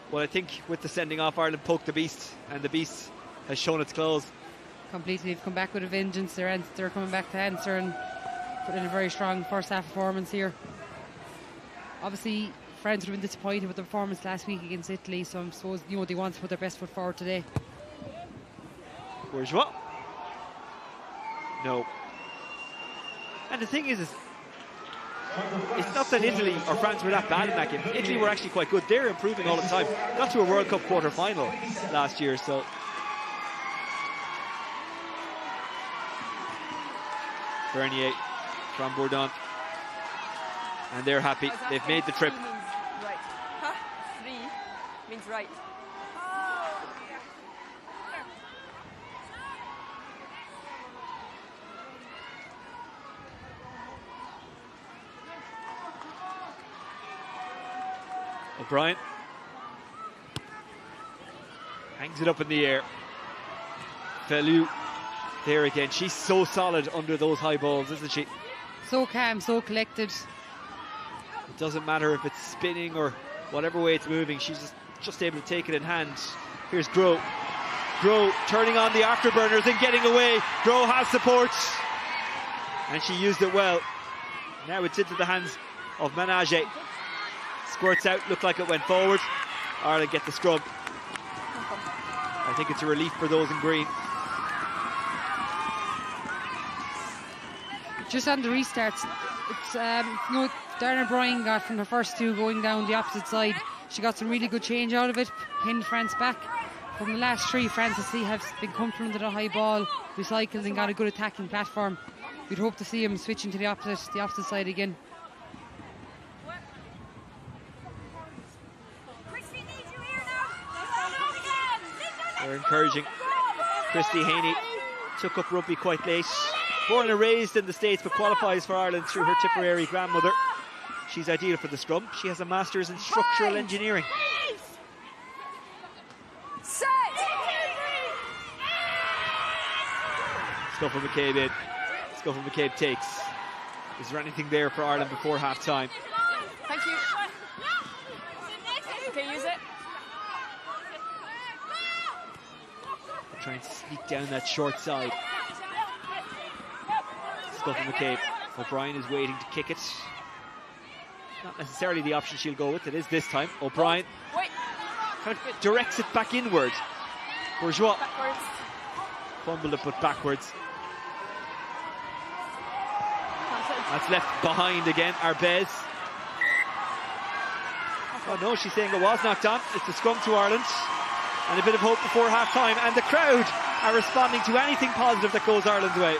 Well, I think with the sending off, Ireland poked the beast, and the beast has shown its claws. Completely, they've come back with a vengeance. They're coming back to answer and put in a very strong first half performance here. Obviously, France would have been disappointed with the performance last week against Italy, so I suppose they want to put their best foot forward today. Bourgeois. No. And the thing is it's not that Italy or France were that bad in that game. Italy were actually quite good. They're improving all the time. Got to a World Cup quarter-final last year, so... Vernier from Bourdon. And they're happy. They've made the trip. Right. Huh? 3 means right. O'Brien hangs it up in the air. Felou there again. She's so solid under those high balls, isn't she? So calm, so collected. It doesn't matter if it's spinning or whatever way it's moving. She's just able to take it in hand. Here's Groh. Groh turning on the afterburners and getting away. Groh has support. and she used it well. Now it's into the hands of Menage. Squirts out, looked like it went forward. Ireland get the scrum. I think it's a relief for those in green. Just on the restarts, it's Darren O'Brien got from the first two going down the opposite side. She got some really good change out of it, pinned France back. From the last three, France have been comfortable to the high ball, recycled and got a good attacking platform. We'd hope to see them switching to the opposite side again. They're encouraging. Christy Haney took up rugby quite late. Born and raised in the States, but qualifies for Ireland through her Tipperary grandmother. She's ideal for the scrum. She has a master's in structural engineering. Scuffle McCabe in. Scuffle McCabe takes. Is there anything there for Ireland before half time? Thank you. Okay, use it. They're trying to sneak down that short side. Scuffle McCabe. O'Brien is waiting to kick it. Not necessarily the option she'll go with. It is this time. O'Brien kind of directs it back inward. Bourgeois fumbled it but backwards. That's left behind again, Arbez. Oh no, she's saying it was knocked on. It's a scrum to Ireland. And a bit of hope before half time. And the crowd are responding to anything positive that goes Ireland's way.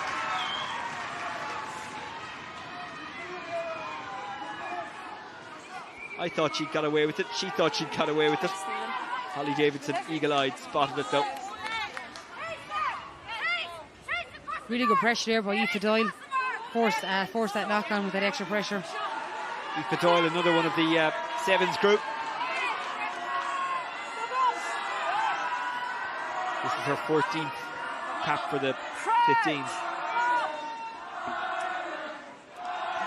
I thought she'd got away with it. She thought she'd got away with it. Holly Davidson, eagle-eyed, spotted it though. Really good pressure there by Aoife Doyle. Forced that knock-on with that extra pressure. Aoife Doyle, another one of the Sevens group. This is her 14th cap for the 15s.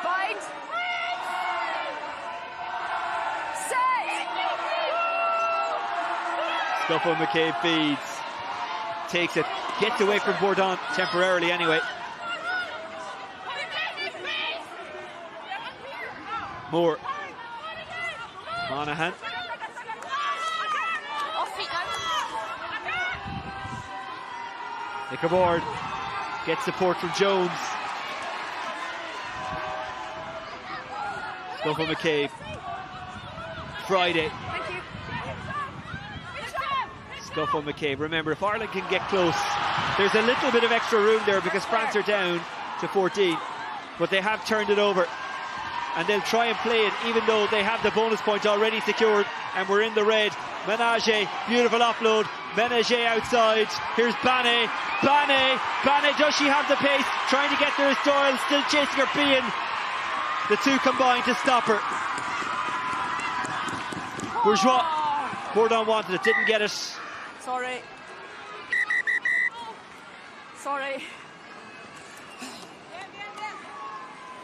Bind. Set. Scuffle McCabe feeds. Takes it. Gets away from Bourdon temporarily anyway. Moore. Monaghan. Nick aboard. Gets support from Jones. Scuffle McCabe. Friday. Scuffle McCabe. Remember, if Ireland can get close, there's a little bit of extra room there because France are down to 14, but they have turned it over. And they'll try and play it even though they have the bonus point already secured and we're in the red. Menage, beautiful offload. Menage outside. Here's Bane. Bane, does she have the pace? Trying to get there is Doyle, still chasing her being. The two combine to stop her. Bourgeois. Bourdon wanted it, didn't get it. Sorry.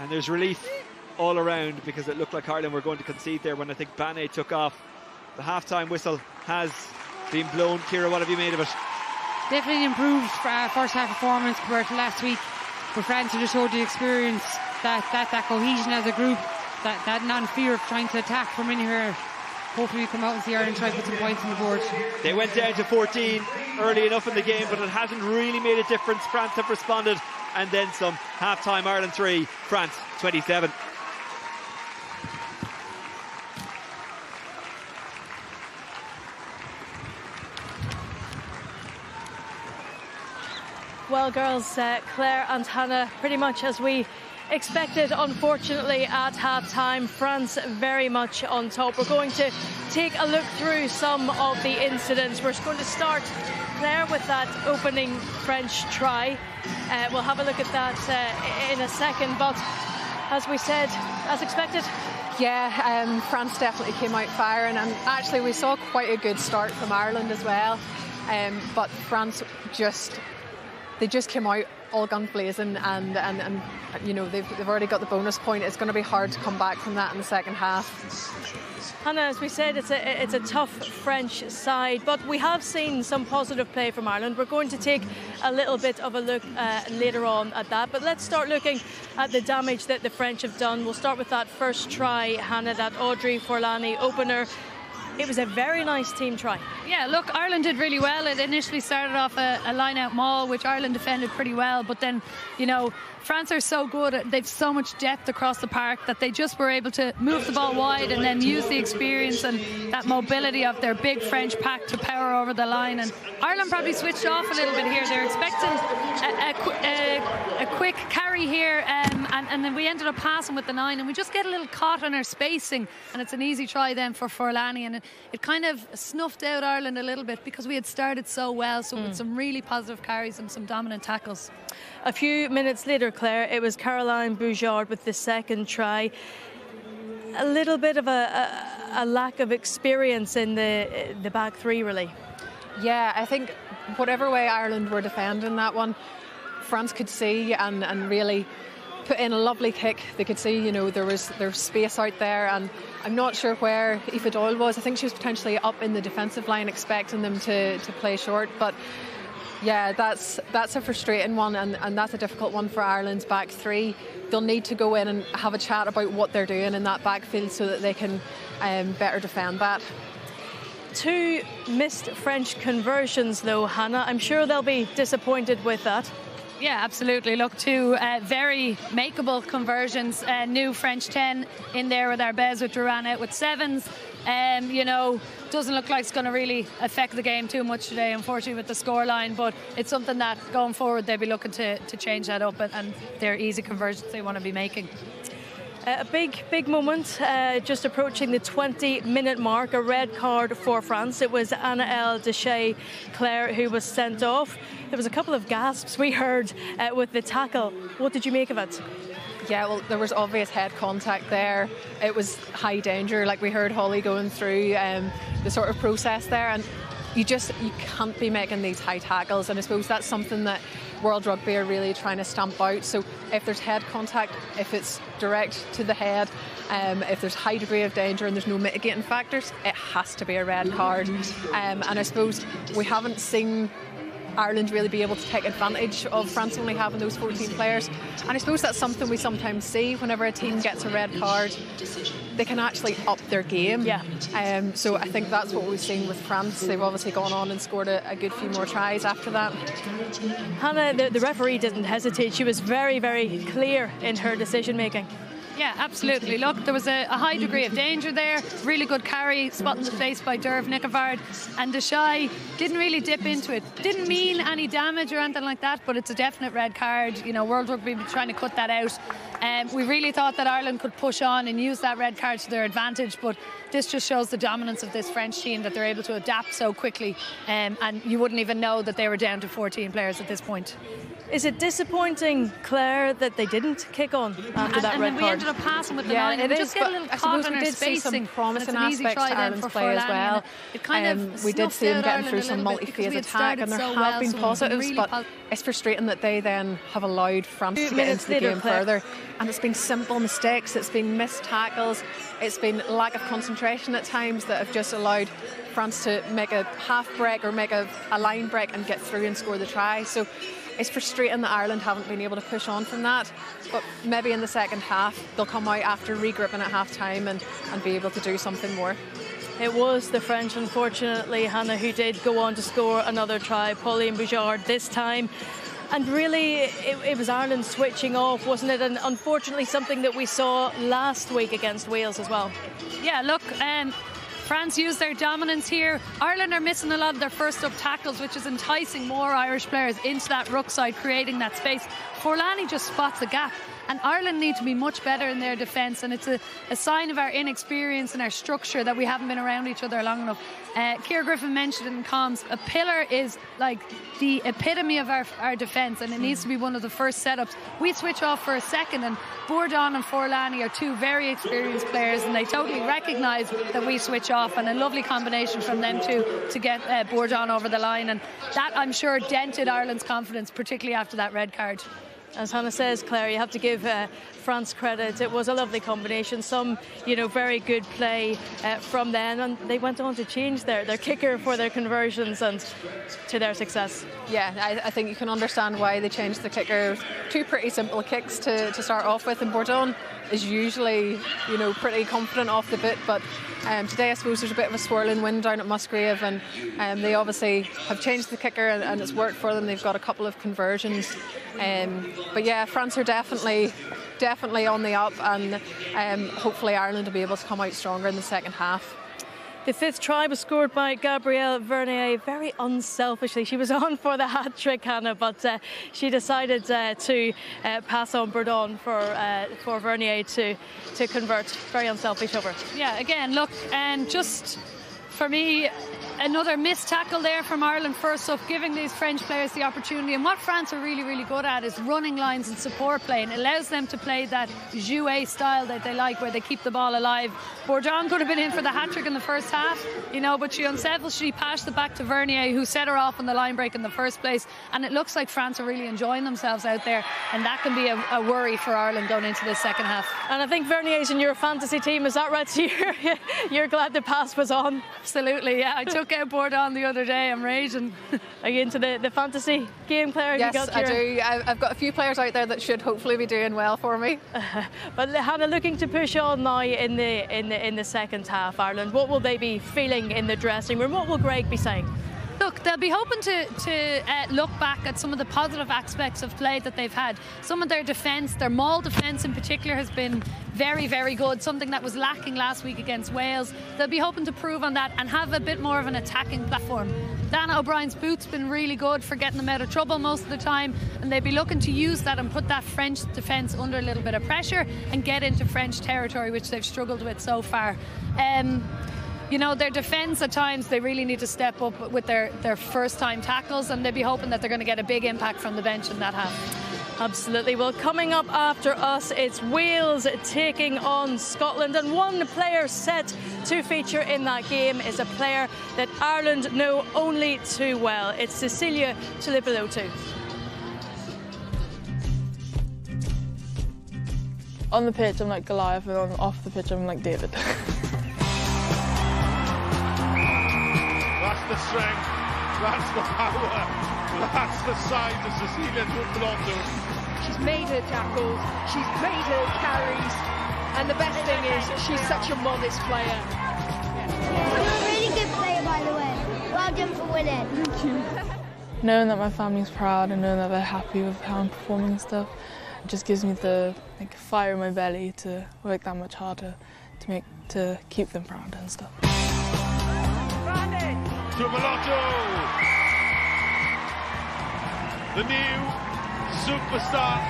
And there's relief all around because it looked like Ireland were going to concede there when I think Bane took off. The half-time whistle has been blown. Ciara, what have you made of it? Definitely improved first half performance compared to last week. But France just showed the experience, that cohesion as a group, that non-fear of trying to attack from in here. Hopefully we come out and see Ireland try to put some points on the board. They went down to 14 early enough in the game, but it hasn't really made a difference. France have responded, and then some. Half-time Ireland 3, France 27. Well, girls, Claire and Hannah, pretty much as we expected, unfortunately, at half-time. France very much on top. We're going to take a look through some of the incidents. We're going to start, Claire, with that opening French try. We'll have a look at that in a second, but as we said, as expected. Yeah, France definitely came out firing, and actually we saw quite a good start from Ireland as well, but France just they just came out all guns blazing, and you know, they've already got the bonus point. It's going to be hard to come back from that in the second half. Hannah, as we said, it's a tough French side, but we have seen some positive play from Ireland. We're going to take a little bit of a look later on at that, but let's start looking at the damage that the French have done. We'll start with that first try, Hannah, that Audrey Forlani opener. It was a very nice team try. Yeah, look, Ireland did really well. It initially started off a line-out maul, which Ireland defended pretty well, but then, you know, France are so good, they've so much depth across the park that they just were able to move the ball wide and then use the experience and that mobility of their big French pack to power over the line. And Ireland probably switched off a little bit here. They're expecting a quick carry here, and then we ended up passing with the 9, and we just get a little caught on our spacing, and it's an easy try then for Forlani, and it kind of snuffed out Ireland a little bit because we had started so well, so with some really positive carries and some dominant tackles. A few minutes later, Claire, it was Caroline Boujard with the second try. A little bit of a lack of experience in the back three, really. Yeah, I think whatever way Ireland were defending that one, France could see and really put in a lovely kick. They could see, you know, there's space out there, and I'm not sure where Aoife Doyle was. I think she was potentially up in the defensive line expecting them to play short, but yeah, that's a frustrating one, and that's a difficult one for Ireland's back three. They'll need to go in and have a chat about what they're doing in that backfield so that they can better defend that. 2 missed French conversions though, Hannah. I'm sure they'll be disappointed with that. Yeah, absolutely. Look, 2 very makeable conversions. New French 10 in there with Arbez, with Duran out with 7s. You know, doesn't look like it's going to really affect the game too much today, unfortunately, with the scoreline, but it's something that going forward they'll be looking to change that up, and they're easy conversions they want to be making. A big moment, just approaching the 20-minute mark, a red card for France. It was Anaëlle Deschamps, Claire, who was sent off. There was a couple of gasps we heard with the tackle. What did you make of it? Yeah, well, there was obvious head contact there. It was high danger, like we heard Holly going through the sort of process there, and you can't be making these high tackles, and I suppose that's something that World Rugby are really trying to stamp out. So if there's head contact, if it's direct to the head, if there's high degree of danger and there's no mitigating factors, it has to be a red card. And I suppose we haven't seen Ireland really be able to take advantage of France only having those 14 players, and I suppose that's something we sometimes see whenever a team gets a red card. They can actually up their game. Yeah. So I think that's what we've seen with France. They've obviously gone on and scored a good few more tries after that. Hannah, the referee didn't hesitate. She was very, very clear in her decision making. Yeah, absolutely. Look, there was a high degree of danger there. Really good carry, spot in the face by Derv Nicovard. And Deschamps didn't really dip into it. Didn't mean any damage or anything like that, but it's a definite red card. You know, World Rugby be trying to cut that out. We really thought that Ireland could push on and use that red card to their advantage, but this just shows the dominance of this French team, that they're able to adapt so quickly, and you wouldn't even know that they were down to 14 players at this point. Is it disappointing, Claire, that they didn't kick on after that red card? And we ended up passing with the 9. It we is, just get a little caught on we our did see spacing. some promising aspects to Ireland's play as well. It kind of we did see them getting through some multi-phase attack, and there have been positives, but it's frustrating that they then have allowed France to get into the game further. And it's been simple mistakes, it's been missed tackles, it's been lack of concentration at times that have just allowed France to make a half break or make a line break and get through and score the try. So it's frustrating that Ireland haven't been able to push on from that, but maybe in the second half they'll come out after regrouping at half time and be able to do something more. It was the French, unfortunately, Hannah, who did go on to score another try, Pauline Boujard this time. And really, it was Ireland switching off, wasn't it? And unfortunately, something that we saw last week against Wales as well. Yeah, look, France used their dominance here. Ireland are missing a lot of their first up tackles, which is enticing more Irish players into that ruck side, creating that space. Forlani just spots a gap, and Ireland need to be much better in their defence, and it's a sign of our inexperience and our structure that we haven't been around each other long enough. Ciara Griffin mentioned in comms, a pillar is like the epitome of our defence, and it needs to be one of the first setups. We switch off for a second, and Bourdon and Forlani are two very experienced players, and they totally recognise that we switch off, and a lovely combination from them two to get Bourdon over the line, and that, I'm sure, dented Ireland's confidence, particularly after that red card. As Hannah says, Claire, you have to give France credit. It was a lovely combination. Some, very good play from them, and they went on to change their kicker for their conversions and to their success. Yeah, I think you can understand why they changed the kicker. Two pretty simple kicks to start off with, and Bourdon is usually, pretty confident off the bit, but today I suppose there's a bit of a swirling wind down at Musgrave, and they obviously have changed the kicker, and it's worked for them. They've got a couple of conversions, but yeah, France are definitely on the up, and hopefully Ireland will be able to come out stronger in the second half. The fifth try was scored by Gabrielle Vernier very unselfishly. She was on for the hat-trick, Hannah, but she decided to pass on Bourdon for Vernier to convert. Very unselfish of her. Yeah, again, look, just for me, another missed tackle there from Ireland first up, giving these French players the opportunity. And what France are really, really good at is running lines and support play, and it allows them to play that jouet style that they like, where they keep the ball alive. Bourdon could have been in for the hat-trick in the first half, but she unselfishly passed it back to Vernier, who set her off on the line break in the first place. And it looks like France are really enjoying themselves out there, and that can be a worry for Ireland going into this second half. And I think Vernier's in your fantasy team, is that right? So you're glad the pass was on? Absolutely, yeah. I took out Bourdon the other day. I'm raging. Are you into the fantasy game, Claire? Yes, I do. I've got a few players out there that should hopefully be doing well for me. But Hannah, looking to push on now in the second half, Ireland, what will they be feeling in the dressing room? What will Greg be saying? Look, they'll be hoping to look back at some of the positive aspects of play that they've had. Some of their defence, their maul defence in particular, has been very, very good, something that was lacking last week against Wales. They'll be hoping to prove on that and have a bit more of an attacking platform. Dana O'Brien's boot's been really good for getting them out of trouble most of the time, and they'll be looking to use that and put that French defence under a little bit of pressure and get into French territory, which they've struggled with so far. Their defence at times, they really need to step up with their first-time tackles, and they'll be hoping that they're going to get a big impact from the bench in that half. Absolutely. Well, coming up after us, it's Wales taking on Scotland, and one player set to feature in that game is a player that Ireland know only too well. It's Cecilia Tuipulotu. On the pitch, I'm like Goliath, and off the pitch, I'm like David. That's the strength, that's the power, that's the size of Cecilia Tuipulotu. She's made her tackles, she's made her carries, and the best thing is she's such a modest player. You're a really good player, by the way. Well done for winning. Thank you. Knowing that my family's proud and knowing that they're happy with how I'm performing and stuff, it just gives me the fire in my belly to work that much harder to keep them proud and stuff. Tuipulotu, the new superstar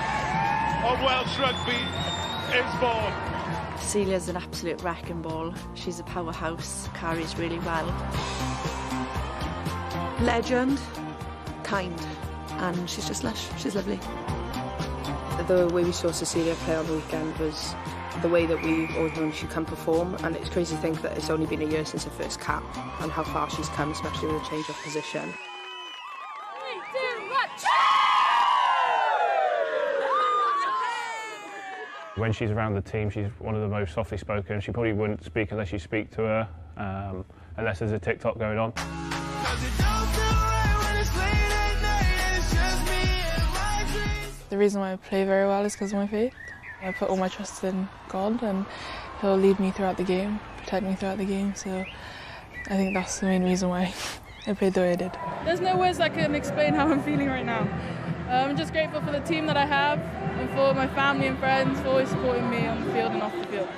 of Welsh rugby, is born. Cecilia's an absolute wrecking ball. She's a powerhouse, carries really well. Legend, kind, and she's just lush. She's lovely. The way we saw Cecilia play on the weekend was the way that we've always known she can perform, and it's crazy to think that it's only been a year since her first cap and how far she's come, especially with a change of position. 3, 2, 1. When she's around the team, she's one of the most softly spoken. She probably wouldn't speak unless you speak to her, unless there's a TikTok going on. The reason why I play very well is because of my faith. I put all my trust in God, and He'll lead me throughout the game, protect me throughout the game, so I think that's the main reason why I played the way I did. There's no words that can explain how I'm feeling right now. I'm just grateful for the team that I have and for my family and friends for always supporting me on the field and off the field.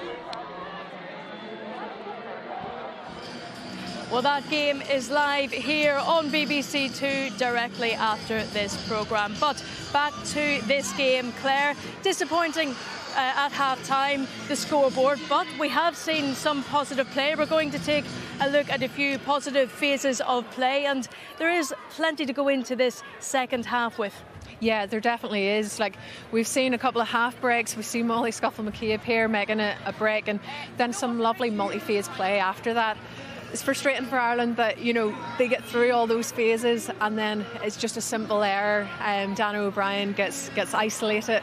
Well, that game is live here on BBC Two directly after this programme. But back to this game, Claire. Disappointing at half-time, the scoreboard, but we have seen some positive play. We're going to take a look at a few positive phases of play, and there is plenty to go into this second half with. Yeah, there definitely is. Like, we've seen a couple of half breaks. We've seen Molly Scuffle-McCabe here making a break, and then some lovely multi-phase play after that. It's frustrating for Ireland that, you know, they get through all those phases and then it's just a simple error. Dana O'Brien gets isolated.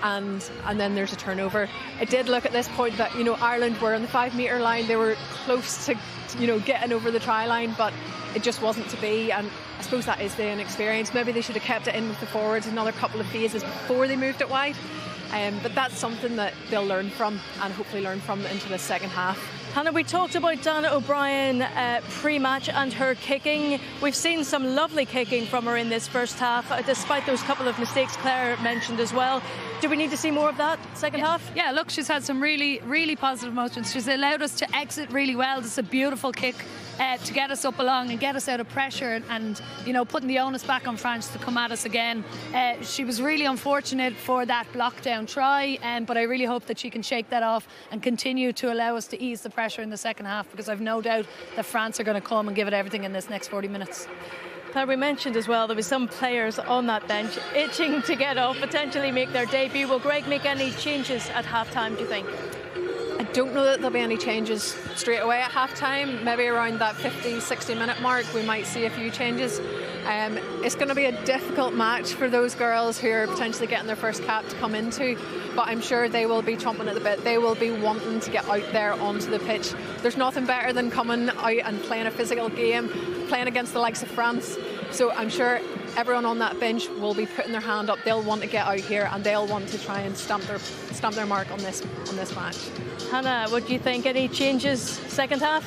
And then there's a turnover. It did look at this point that, you know, Ireland were on the 5 metre line. They were close to, you know, getting over the try line, but it just wasn't to be. And I suppose that is the inexperience. Maybe they should have kept it in with the forwards another couple of phases before they moved it wide. But that's something that they'll learn from, and hopefully learn from into the second half. Hannah, we talked about Dana O'Brien pre-match and her kicking. We've seen some lovely kicking from her in this first half, despite those couple of mistakes Claire mentioned as well. Do we need to see more of that second half? Yeah, look, she's had some really, really positive motions. She's allowed us to exit really well. It's a beautiful kick to get us up along and get us out of pressure and, you know, putting the onus back on France to come at us again. She was really unfortunate for that block-down try, but I really hope that she can shake that off and continue to allow us to ease the pressure in the second half, because I've no doubt that France are going to come and give it everything in this next 40 minutes. Claire, we mentioned as well there was some players on that bench itching to get off, potentially make their debut. Will Greg make any changes at half-time, do you think? I don't know that there'll be any changes straight away at half-time. Maybe around that 50-60 minute mark we might see a few changes. It's going to be a difficult match for those girls who are potentially getting their first cap to come into, but I'm sure they will be chomping at the bit. They will be wanting to get out there onto the pitch. There's nothing better than coming out and playing a physical game, playing against the likes of France. So I'm sure everyone on that bench will be putting their hand up. They'll want to get out here and they'll want to try and stamp their mark on this match. Hannah, what do you think? Any changes second half?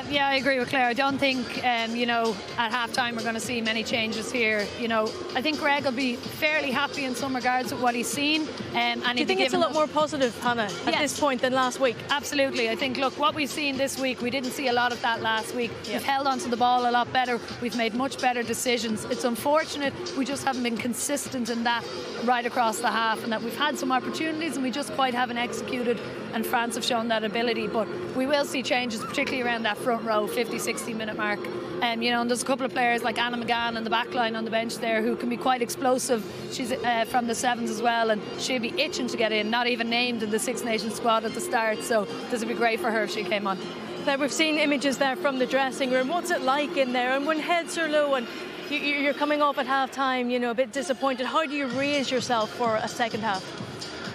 Yeah, I agree with Claire. I don't think, you know, at half-time we're going to see many changes here. You know, I think Greg will be fairly happy in some regards with what he's seen. And do you think it's a lot more positive, Hannah, at this point than last week? Absolutely. I think, look, what we've seen this week, we didn't see a lot of that last week. We've held onto the ball a lot better. We've made much better decisions. It's unfortunate we just haven't been consistent in that right across the half, and that we've had some opportunities and we just quite haven't executed, and France have shown that ability. But we will see changes, particularly around that front row, 50-60 minute mark. You know, and there's a couple of players like Anna McGann in the back line on the bench there who can be quite explosive. She's from the sevens as well, and she'll be itching to get in, not even named in the Six Nations squad at the start, so this would be great for her if she came on. Claire, we've seen images there from the dressing room. What's it like in there? And when heads are low and you're coming off at half-time, you know, a bit disappointed, how do you raise yourself for a second half?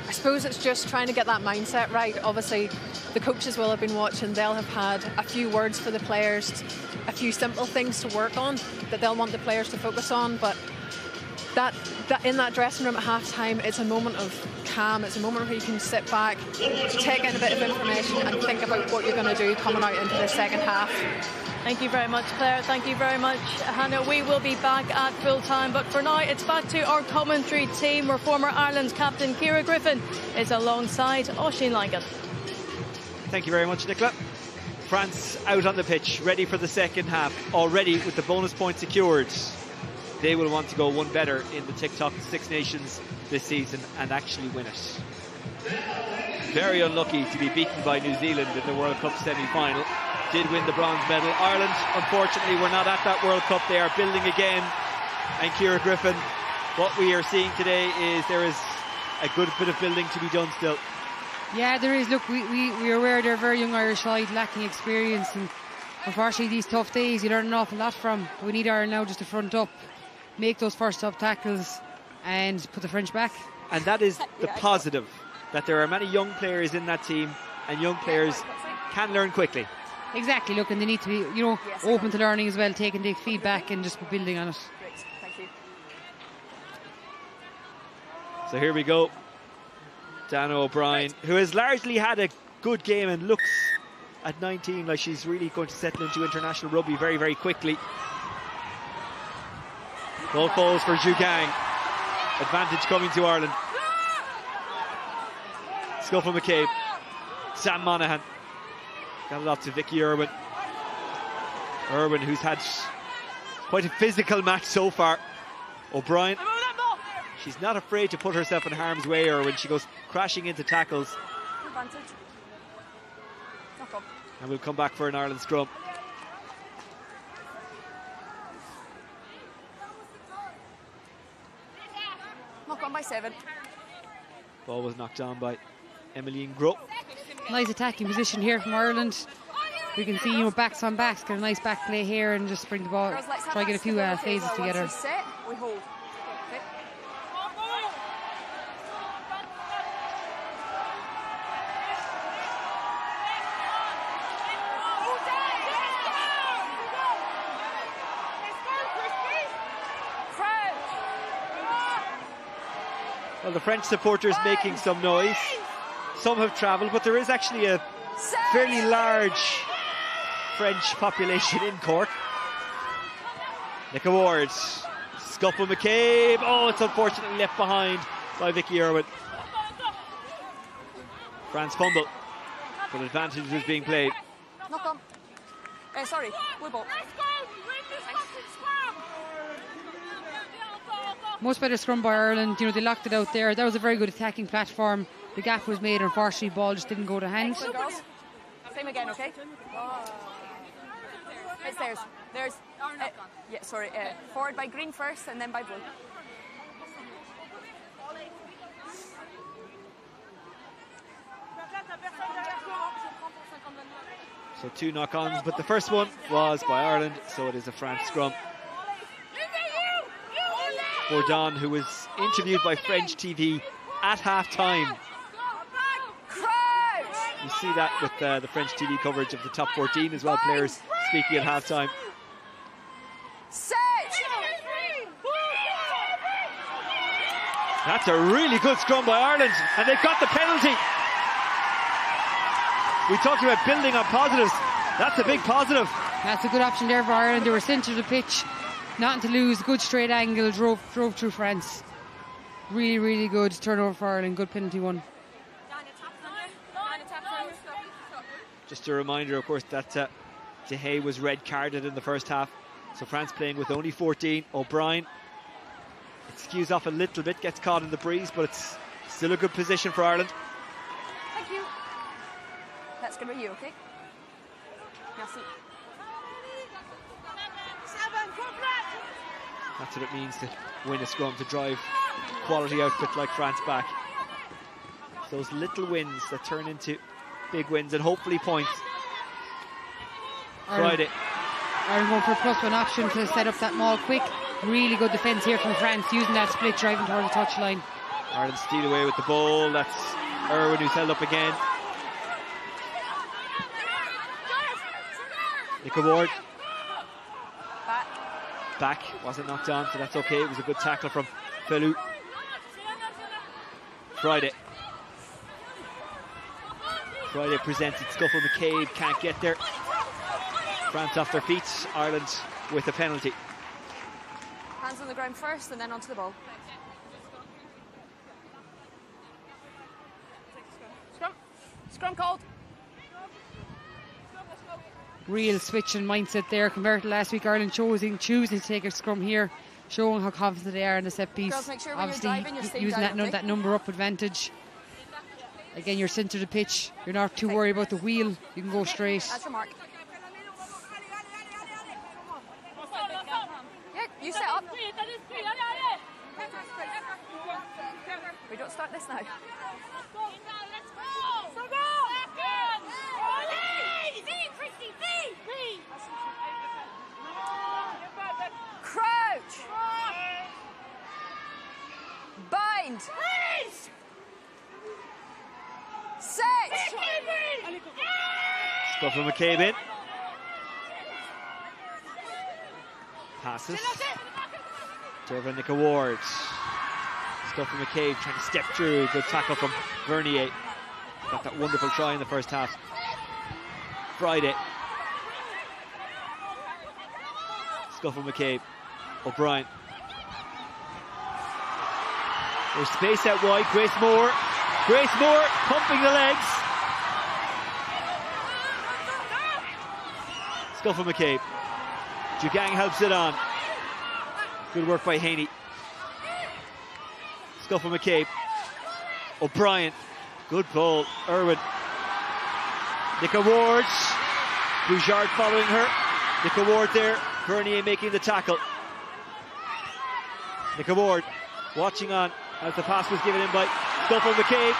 I suppose it's just trying to get that mindset right. Obviously, the coaches will have been watching. They'll have had a few words for the players, a few simple things to work on that they'll want the players to focus on. But that in that dressing room at half-time, it's a moment of calm. It's a moment where you can sit back, take in a bit of information and think about what you're going to do coming out into the second half. Thank you very much, Claire. Thank you very much, Hannah. We will be back at full time, but for now it's back to our commentary team where former Ireland captain Ciara Griffin is alongside Oisín Langan. Thank you very much, Nicola. France out on the pitch, ready for the second half, already with the bonus point secured. They will want to go one better in the TikTok Six Nations this season and actually win it. Very unlucky to be beaten by New Zealand in the World Cup semi-final. Did win the bronze medal. Ireland, unfortunately, were not at that World Cup. They are building again. And Ciara Griffin, what we are seeing today is there is a good bit of building to be done still. Yeah, there is. Look, we are aware they're a very young Irish side, lacking experience, and unfortunately these tough days you learn an awful lot from. We need Ireland now just to front up, make those first up tackles and put the French back. And that is the positive, that there are many young players in that team, and young players can learn quickly. Exactly, look, and they need to be, you know, open to learning as well, taking the feedback and just building on it. Great, thank you. So here we go. Dana O'Brien, who has largely had a good game and looks at 19 like she's really going to settle into international rugby very, very quickly. Ball falls for Zhu Gang. Advantage coming to Ireland. Scuffle-McCabe. Sam Monaghan. Got it off to Vicky Irwin. Irwin, who's had quite a physical match so far. O'Brien. She's not afraid to put herself in harm's way, Irwin. She goes crashing into tackles. Advantage. No problem. And we'll come back for an Ireland scrum. Knock on by 7. Ball was knocked down by Emmeline Gros. Nice attacking position here from Ireland. We can see, you know, backs on backs, get a nice back play here and just bring the ball, try to get a few phases together. Once we set, we hold. Okay. Well, the French supporters making some noise. Some have travelled, but there is actually a fairly large French population in Cork. Nick Ward, scuffle McCabe. Oh, it's unfortunately left behind by Vicky Irwin. France fumble, but advantage was being played. Knock on. Sorry, blue ball. Much better scrum by Ireland. You know, they locked it out there. That was a very good attacking platform. The gap was made, unfortunately, ball just didn't go to hand. Same again, okay? It's theirs. There's. Yeah, sorry. Forward by green first, and then by blue. So 2 knock-ons, but the first one was by Ireland, so it is a France scrum. Bourdon, who was interviewed by French TV at half-time. You see that with the French TV coverage of the top 14 as well, players speaking at half-time. That's a really good scrum by Ireland, and they've got the penalty. We talked about building on positives. That's a big positive. That's a good option there for Ireland. They were sent to the pitch, nothing to lose. Good straight angle, drove through France. Really, really good turnover for Ireland. Good penalty one. Just a reminder, of course, that De Hay was red carded in the first half. So France playing with only 14. O'Brien, it skews off a little bit, gets caught in the breeze, but it's still a good position for Ireland. Thank you. That's going to be you, okay? Merci. That's what it means to win a scrum, to drive quality outfit like France back. Those little wins that turn into big wins and hopefully points. Friday. Ireland going for a +1 option to set up that maul quick. Really good defence here from France, using that split driving toward the touchline. Ireland steal away with the ball. That's Irwin who's held up again. Nick Ward. Back. Wasn't knocked on, so that's okay. It was a good tackle from Felou. Friday presented. Scuffle McCabe can't get there. France off their feet. Ireland with a penalty. Hands on the ground first and then onto the ball. Scrum called. Real switch in mindset there compared to last week. Ireland choosing to take a scrum here, showing how confident they are in the set piece. Girls, make sure when obviously you're diving, you're using diving, that number up advantage. Again, you're centre the pitch. You're not too worried about the wheel. You can go straight. That's your mark. Yeah, you set up. We don't start this now. Crouch. Bind. Set. Scuffle McCabe in. Passes. Dervin Nick Ward. Scuffle McCabe trying to step through. Good tackle from Vernier. Got that wonderful try in the first half. Friday. Scuffle McCabe. O'Brien. There's space out wide. Grace Moore. Grace Moore pumping the legs. Scuffle McCabe. Jugang helps it on. Good work by Haney. Scuffle McCabe. O'Brien. Good ball. Irwin. Nick Ward. Bouchard following her. Nick Ward there. Vernier making the tackle. Nick Ward watching on as the pass was given in by Scuffle McCabe.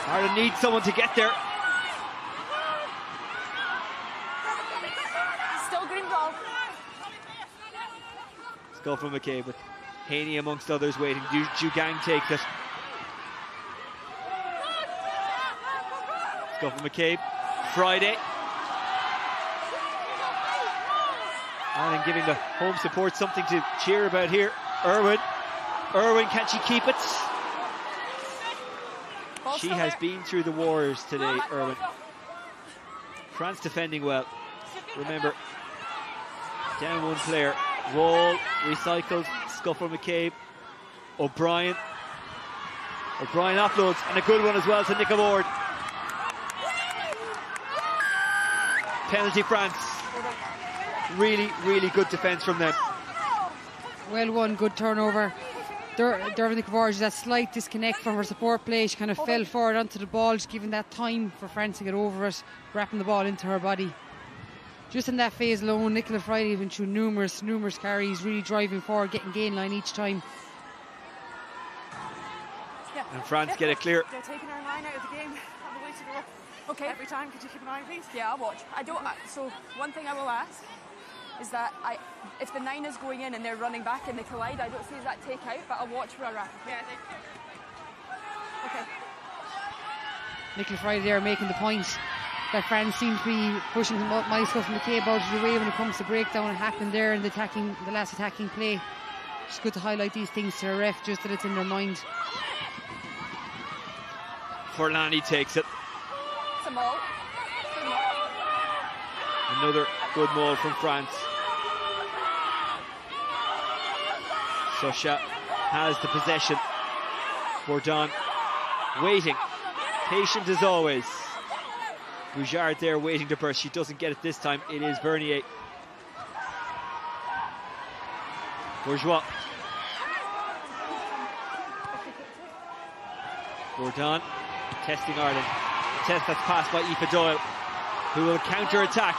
Ireland needs someone to get there. Still green ball. Scuffle McCabe with Haney amongst others waiting. Zhu Gang takes it. Scuffle McCabe. Friday. Ireland giving the home support something to cheer about here. Irwin, can she keep it? She has been through the wars today, Irwin. France defending well. Remember, down one player. Wall, recycled, Scuffle McCabe. O'Brien offloads, and a good one as well to Nicola Ward. Penalty France. Really, really good defence from them. Well won, good turnover. Dermot Cavorge, that slight disconnect from her support play. She kind of fell forward onto the ball, just giving that time for France to get over it, wrapping the ball into her body. Just in that phase alone, Nicola Friday went through numerous carries, really driving forward, getting gain line each time. And France get it clear. They're taking our line out of the game on the way to the ruck. Okay. Every time, could you keep an eye, please? Yeah, I'll watch. So one thing I will ask is that if the 9 is going in and they're running back and they collide, I don't see that take out, but I'll watch where I wrap. Yeah, okay. Nicola Friday there making the point that France seems to be pushing Scuffle McCabe out of the way when it comes to breakdown. It happened there in the last attacking play. It's good to highlight these things to a ref, just that it's in their mind. Forlani takes it. It's a maul. Another good maul from France. Sosha has the possession. Bourdon waiting, patient as always. Boujard there waiting to burst. She doesn't get it this time. It is Bernier. Bourgeois. Bourdon testing Ireland. A test that's passed by Aoife Doyle, who will counter-attack.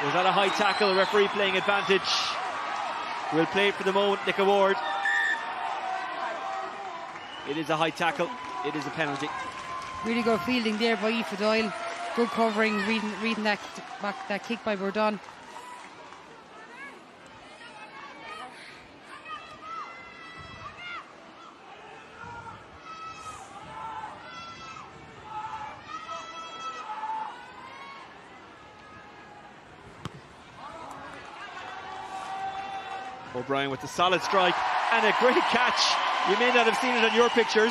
Was that a high tackle? The referee playing advantage. Will play it for the moment. Nick Ward. It is a high tackle. It is a penalty. Really good fielding there by Aoife Doyle. Good covering, reading that kick by Bourdon. O'Brien with the solid strike and a great catch. You may not have seen it on your pictures,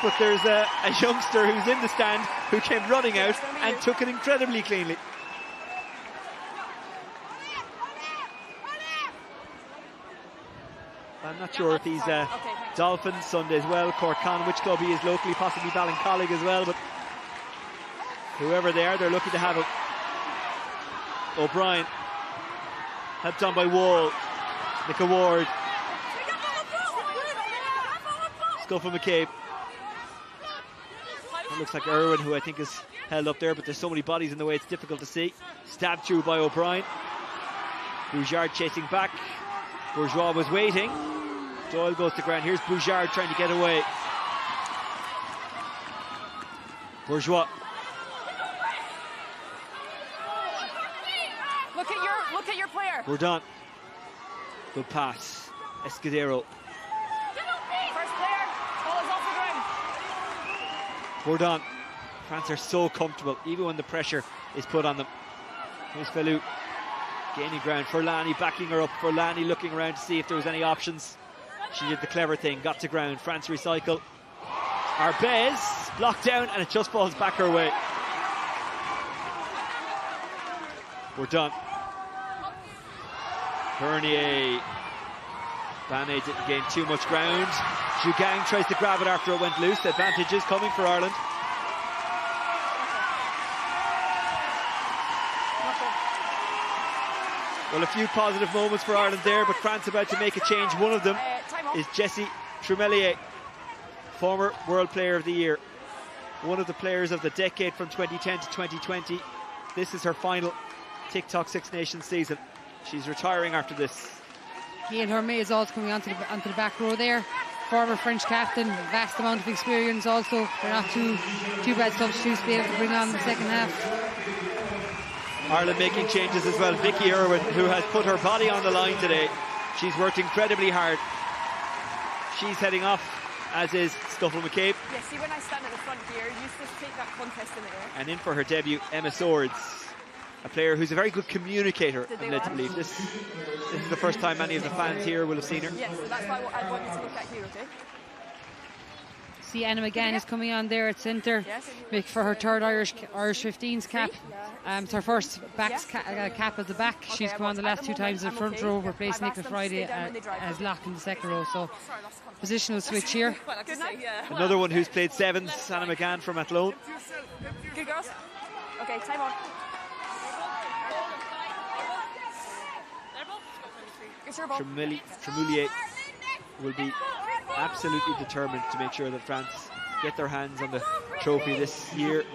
but there's a youngster who's in the stand who came running out and took it incredibly cleanly. I'm not sure if he's Dolphins Sunday as well, Corkon, which club he is locally, possibly Ballincollig as well, but whoever they are, they're lucky to have him. O'Brien, helped on by Wall. Nick Ward. Scuffle McCabe. It looks like Irwin, who I think is held up there, but there's so many bodies in the way it's difficult to see. Stabbed through by O'Brien. Boujard chasing back. Bourgeois was waiting. Doyle goes to ground. Here's Boujard trying to get away. Bourgeois. Look at your player. We're done. Good pass. Escudero. First player. Ball is off the ground. Bourdon. France are so comfortable, even when the pressure is put on them. Here's Felou. Gaining ground. Forlani backing her up. Forlani looking around to see if there was any options. She did the clever thing. Got to ground. France recycle. Arbez blocked down and it just falls back her way. We're done. Bernier. Banet didn't gain too much ground. Zhu Gang tries to grab it after it went loose. Advantage is coming for Ireland. Well, a few positive moments for Ireland there, but France about to make a change. One of them is Jessie Tremelier, former World Player of the Year. One of the players of the decade from 2010 to 2020. This is her final TikTok Six Nations season. She's retiring after this. Gail Hermé is also coming onto the back row there. Former French captain, vast amount of experience also. They're not too bad substitutes to be able to bring on the second half. Ireland making changes as well. Vicky Irwin, who has put her body on the line today. She's worked incredibly hard. She's heading off, as is Stoffel McCabe. Yeah, see, when I stand at the front here, Eustace take that contest in the air. And in for her debut, Emma Swords, a player who's a very good communicator, I'm led to believe. This is the first time many of the fans here will have seen her. Yes, so that's why I want you to look at here, okay? See, Anna McGann is coming on there at centre, for her third Irish 15s cap. It's her first cap at the back. She's come on the last 2 times in the front row, replaced Nicola Friday as lock in the second row. So positional switch here. Another one who's played sevens, Anna McGann from Athlone. Good girls. Okay, time on. Tremoulier will be absolutely determined to make sure that France get their hands on the trophy this year.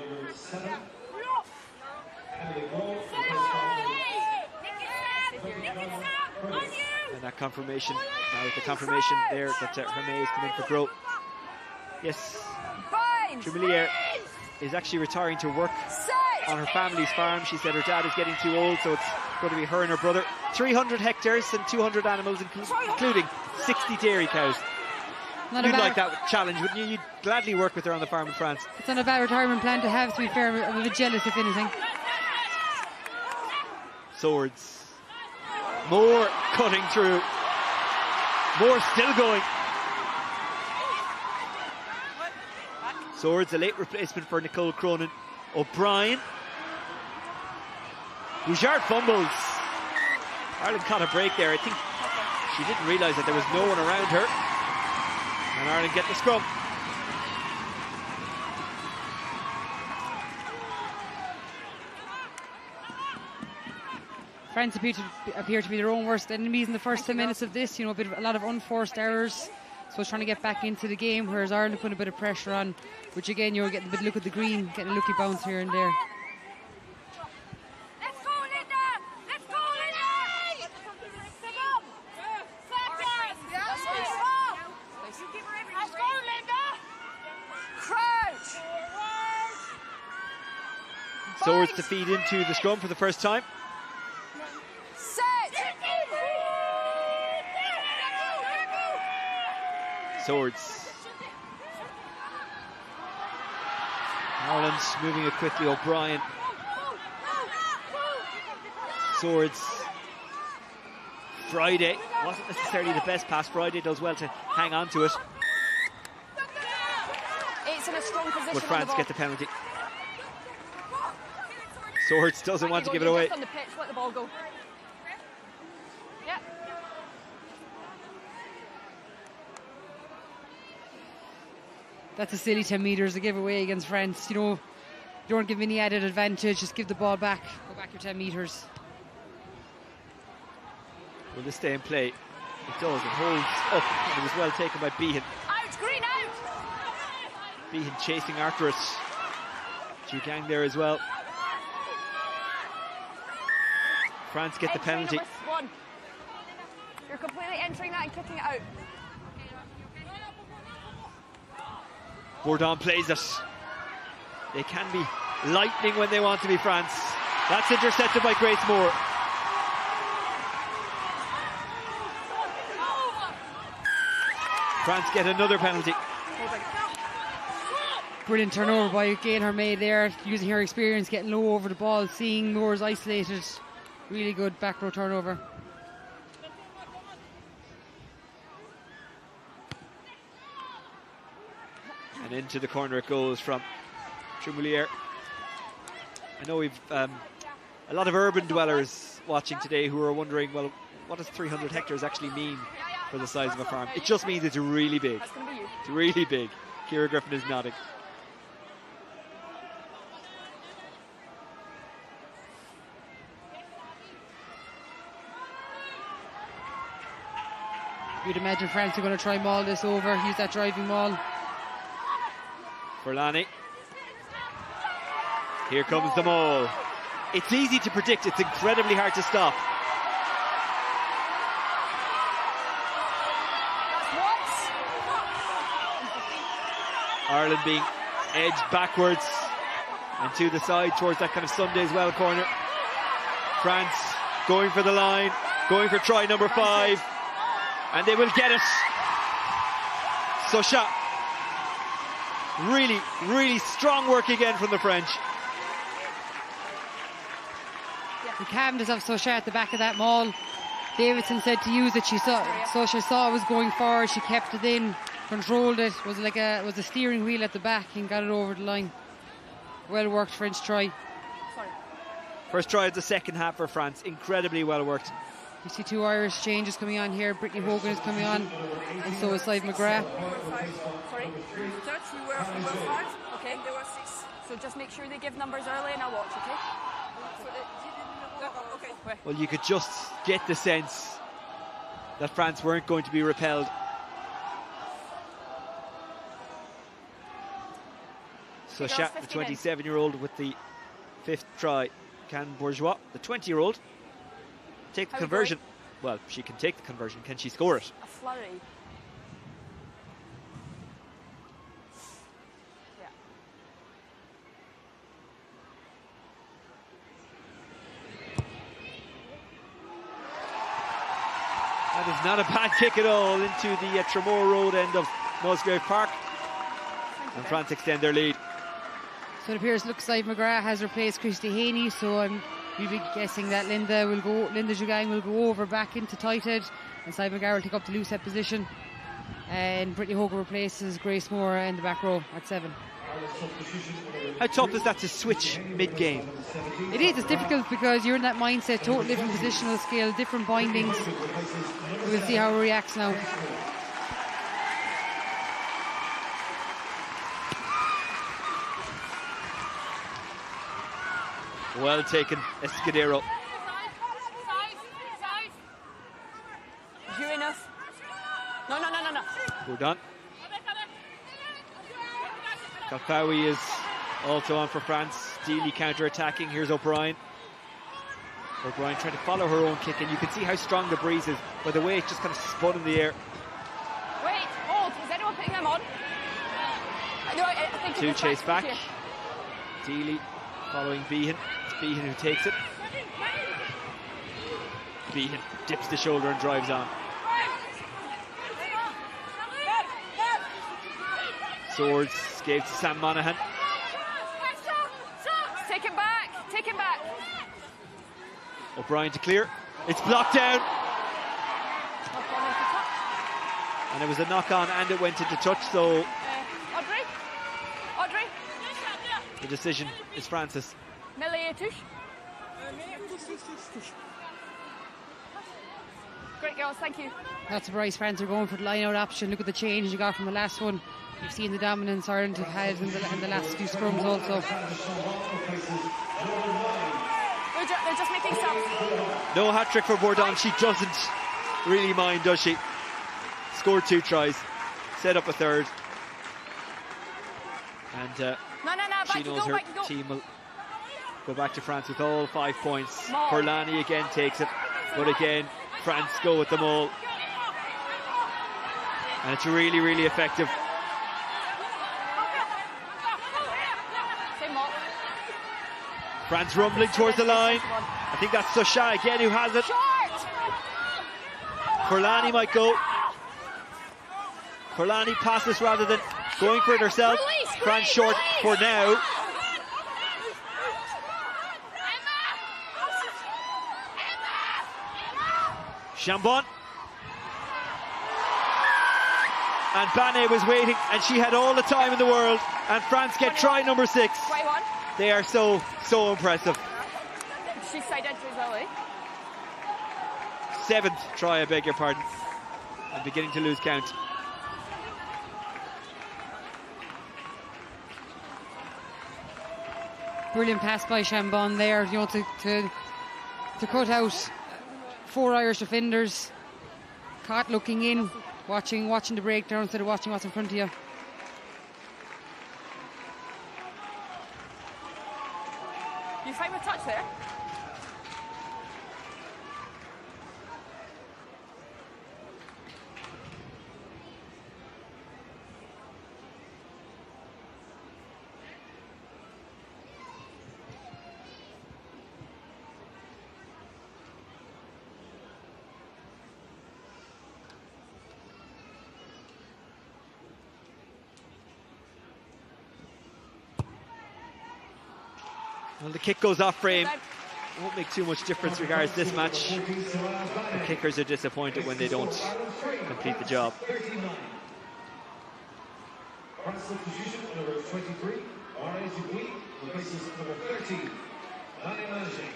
And that confirmation, now with the confirmation there that Hermé is coming for Gros. Yes, Tremoulier is actually retiring to work on her family's farm. She said her dad is getting too old, so it's going to be her and her brother. 300 hectares and 200 animals, including 60 dairy cows. You'd like that challenge, wouldn't you? You'd gladly work with her on the farm in France. It's not a bad retirement plan to have, to be fair. I'm a bit jealous, if anything. Swords. More cutting through. More still going. Swords, a late replacement for Nicole Cronin. O'Brien. Bouchard fumbles. Ireland caught a break there. I think she didn't realise that there was no one around her. And Ireland get the scrum. France appear to be their own worst enemies in the first 10 minutes of this. You know, a lot of unforced errors. So trying to get back into the game, whereas Ireland put a bit of pressure on, which again, you're getting a bit look at the green, getting a lucky bounce here and there. Swords to feed into the scrum for the first time. Swords. Ireland moving it quickly. O'Brien. Swords. Friday. Wasn't necessarily the best pass. Friday does well to hang on to it. It's in a strong position. But France get the penalty. Swords doesn't want to give it away. On the pitch, let the ball go. Yeah. That's a silly 10 metres to give away against France. You know, you don't give any added advantage, just give the ball back. Go back your 10 metres. Will this stay in play? It does. It holds up. And it was well taken by Behan. Out, green out! Behan chasing after it. Jugang there as well. France get the penalty. One. You're completely entering that and kicking it out. Bourdon plays it. They can be lightning when they want to be, France. That's intercepted by Grace Moore. France get another penalty. Brilliant turnover by Gail Hermé there, using her experience, getting low over the ball, seeing Moore's isolated. Really good back row turnover. And into the corner it goes from Tremoulier. I know we've a lot of urban dwellers watching today who are wondering, well, what does 300 hectares actually mean for the size of a farm? It just means it's really big. It's really big. Ciara Griffin is nodding. You'd imagine France are going to try maul this over, use that driving maul. Forlani. Here comes the maul. It's easy to predict, it's incredibly hard to stop. Ireland being edged backwards and to the side towards that kind of Sunday's well corner. France going for the line, going for try number 5, and they will get it. Socha. Really, really strong work again from the French. The calmness of Socha at the back of that maul. Davidson said to use it. Socha saw it was going forward. She kept it in, controlled it. Was a steering wheel at the back and got it over the line. Well worked French try. First try of the second half for France. Incredibly well worked. You see 2 Irish changes coming on here. Brittany Hogan is coming on, and so is Sive McGrath. Sorry? We were 5. Okay. There were 6. So just make sure they give numbers early and I'll watch, okay? Okay. Well, you could just get the sense that France weren't going to be repelled. So Shat, the 27-year-old with the 5th try. Can Bourgeois, the 20-year-old, take the conversion? Well, she can take the conversion. Can she score it? A flurry. Yeah. That is not a bad kick at all into the Tramore Road end of Musgrave Park. And France extend their lead. So it appears Sive McGrath has replaced Christy Haney, so we'll be guessing that Linda Jugang will go over back into tight head, and Sive McGrath will take up the loose head position, and Brittany Hogan replaces Grace Moore in the back row at 7. How tough is that to switch mid-game? It is, it's difficult because you're in that mindset, totally different positional skill, different bindings. We'll see how it reacts now. Well taken, Escudero. You enough? No. We're done. Kalkawi is also on for France. Steely counter-attacking. Here's O'Brien. O'Brien trying to follow her own kick, and you can see how strong the breeze is by the way it just kind of spun in the air. Wait, hold. Is anyone putting them on? No, I think Two chase back. Deely following Behan. It's Behan who takes it. Behan dips the shoulder and drives on. Swords gave to Sam Monaghan. Take it back. Take it back. O'Brien to clear. It's blocked down. And it was a knock on and it went into touch, so Audrey. the decision is Francis. Millie touche. Great girls, thank you. Not surprised France are going for the line out option. Look at the change you got from the last one. You've seen the dominance Ireland have had in the last few scrums also. They're just making subs. No hat-trick for Bourdon. She doesn't really mind, does she? Scored 2 tries, set up a third. And she knows her team will go back to France with all 5 points. Forlani again takes it, but again, France go with them all. And it's really, really effective. France rumbling towards the line. I think that's Socha again who has it. Forlani might go. Forlani passes rather than going for it herself. France short for now. Chambon. And Banet was waiting, and she had all the time in the world. And France get try number 6. They are so impressive. She's side entry as well, eh? 7th try, I beg your pardon. I'm beginning to lose count. Brilliant pass by Chambon there, you know, to cut out 4 Irish defenders. Caught looking in, watching the breakdown instead of watching what's in front of you. You fine with touch there? Well, the kick goes off frame. Won't make too much difference regards this match. The kickers are disappointed when they don't complete the job. Substitution number 23, R.A. Dupuis, replaces number 13, Lani Manger.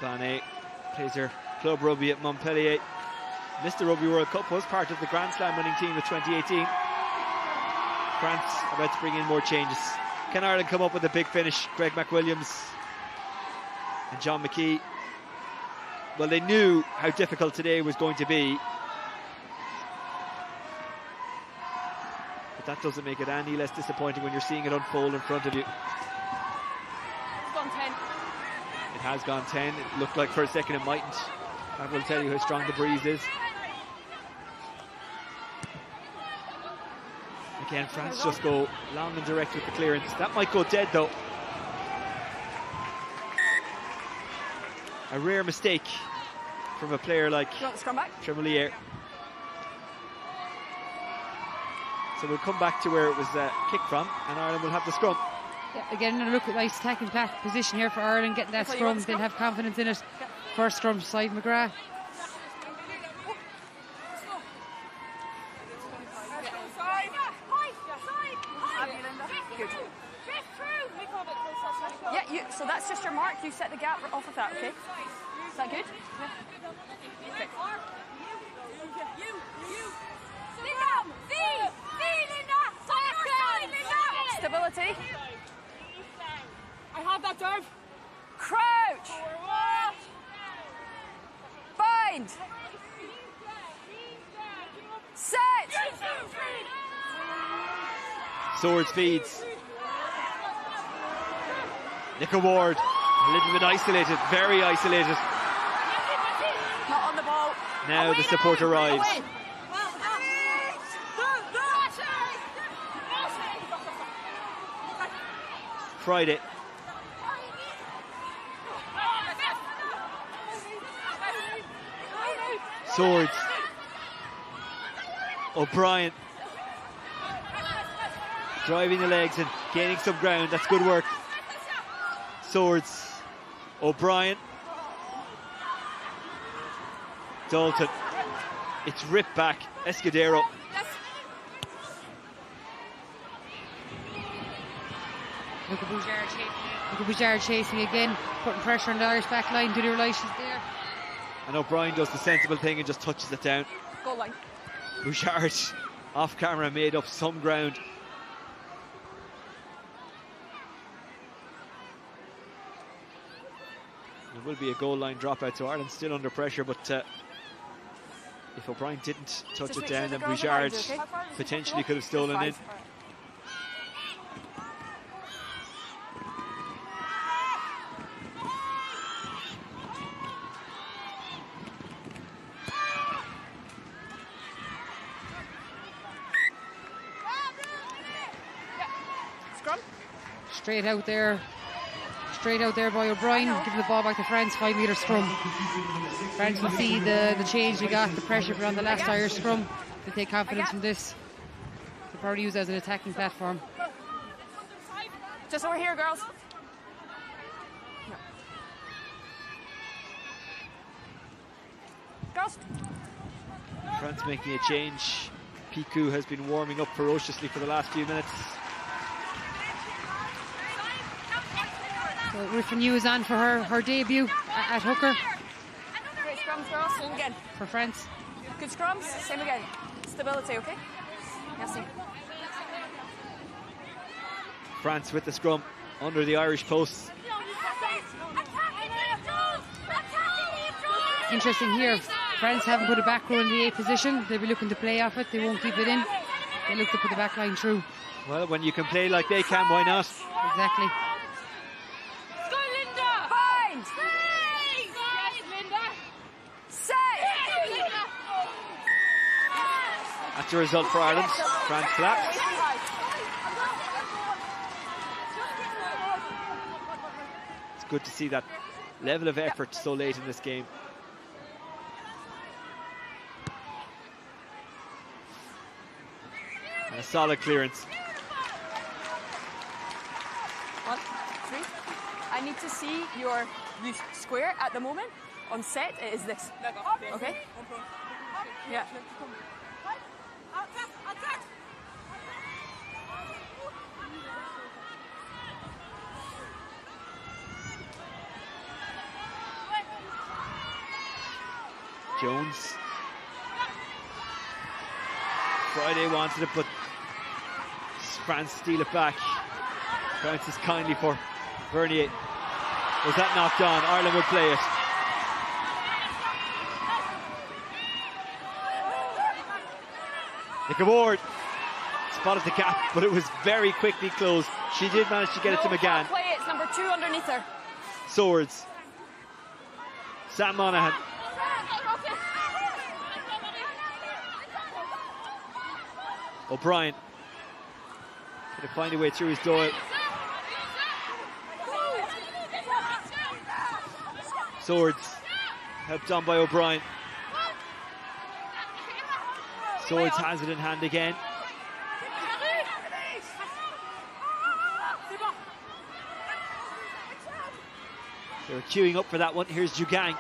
Bane plays her club rugby at Montpellier. Missed the Rugby World Cup, was part of the Grand Slam winning team of 2018. France about to bring in more changes. Can Ireland come up with a big finish? Greg McWilliams and John McKee. Well, they knew how difficult today was going to be. But that doesn't make it any less disappointing when you're seeing it unfold in front of you. It's gone 10. It has gone 10. It looked like for a second it mightn't. That will tell you how strong the breeze is. Again, France just go long and direct with the clearance. That might go dead though. A rare mistake from a player like Tremolier. So we'll come back to where it was kicked from, and Ireland will have the scrum. Yeah, again, another look at nice attacking position here for Ireland, getting that scrum. They'll have confidence in it. First scrum side McGrath. Yeah, so that's just your mark. You set the gap off of that, okay? Is that good? Yeah. Okay. Stability. I have that, Derv. Crouch. Bind. Set. Swords feeds. Nick Ward, a little bit isolated, very isolated. Not on the ball. Now the support arrives. Friday. Swords. O'Brien. Driving the legs and gaining some ground. That's good work. Swords. O'Brien. Dalton. It's ripped back. Escudero. Look at Bouchard chasing again, putting pressure on the Irish back line. Do the relations there. And O'Brien does the sensible thing and just touches it down. Goal line. Bouchard off camera made up some ground. There will be a goal line dropout, so Ireland still under pressure, but if O'Brien didn't touch it down, then Bouchard potentially could have stolen in. Straight out there by O'Brien, giving the ball back to France, 5 metre scrum. France will see the change they got, the pressure on the last Irish scrum. They take confidence from this. They'll probably use it as an attacking platform. Just over here, girls. Girls. France making a change. Piku has been warming up ferociously for the last few minutes. So Riffin is on for her debut at hooker. Great scrums, girls. Same again. For France. Good scrums. Same again. Stability, okay? Merci. France with the scrum under the Irish posts. Interesting here. France haven't put a back row in the A position. They'll be looking to play off it. They won't keep it in. They look to put the back line through. Well, when you can play like they can, why not? Exactly. That's the result for Ireland. France collapsed. It's good to see that level of effort so late in this game. And a solid clearance. referee. I need to see your square at the moment. On set, it is this. Okay? Yeah. Jones. Friday wanted it, but France steal it back. Bounces kindly for Vernier. Was that knocked on? Ireland would play it. Nicola Ward spotted the gap, but it was very quickly closed. She did manage to get it to McGann. Play it. It's number 2 underneath her. Swords. Sam Monaghan. O'Brien. Going to find a way through his Doyle. Swords. Helped on by O'Brien. Swords has it in hand again. They were queuing up for that one. Here's Jugang.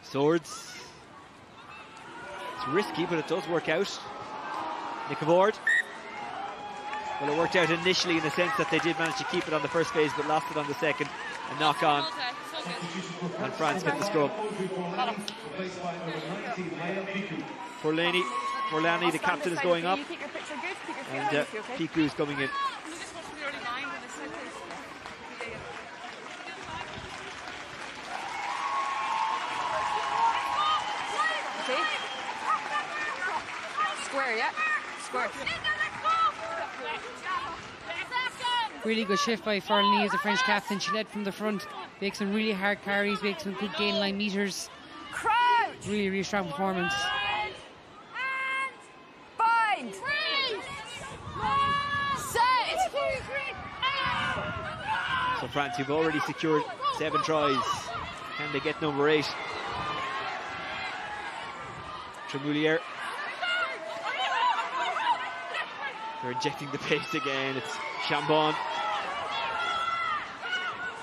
Swords. It's risky, but it does work out. Nicola Ward. Well, it worked out initially in the sense that they did manage to keep it on the first phase, but lost it on the second. A knock on. And France get the scrum. Forlani, the captain, is going up. And Piku is coming in. Okay. Square, yeah? Square. Really good shift by Forlani as the French captain. She led from the front, makes some really hard carries, makes some good gain line meters. Crouch! Really, really strong performance. Bind! Set! So France, you've already secured 7 tries. Can they get number 8? Tremoulier. They're injecting the pace again. It's Chambon.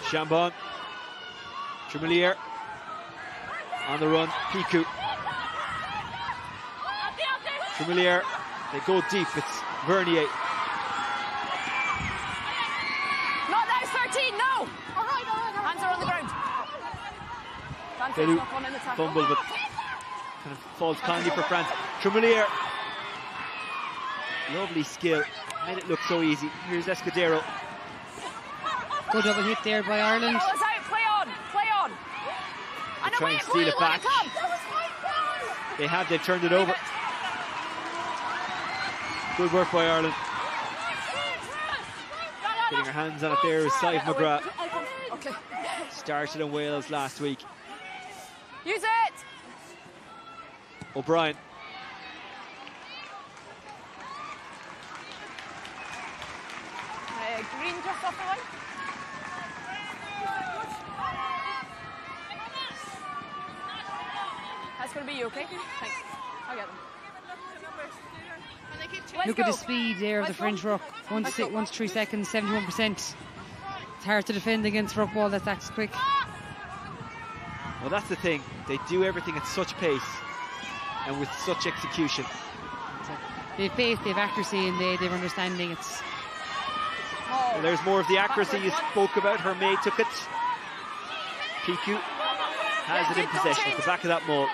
Chambon. Tremoulier. On the run. Piku. Tremoulier. They go deep. It's Vernier. Not now, 13, no! Hands are on the ground. Bellew fumble, but kind of falls kindly for France. Tremoulier. Lovely skill. Made it look so easy. Here's Escudero. Good double hit there by Ireland. Ball is out, play on, play on. They try and steal it back. They have, they've turned it over. Good work by Ireland. Getting her hands on it there is Saif McGrath. Okay. Started in Wales last week. Use it! O'Brien. Green just off the line. That's going to be you, okay? Thanks. I'll get them. Look at the speed there of the French ruck. 1 to 3 seconds, 71%. It's hard to defend against ruck ball that's that quick. Well, that's the thing. They do everything at such pace and with such execution. They've pace, they've accuracy, and they've understanding. It's. Well, there's more of the accuracy you spoke about. Hermé took it. Piku has it in possession at the back of that maul.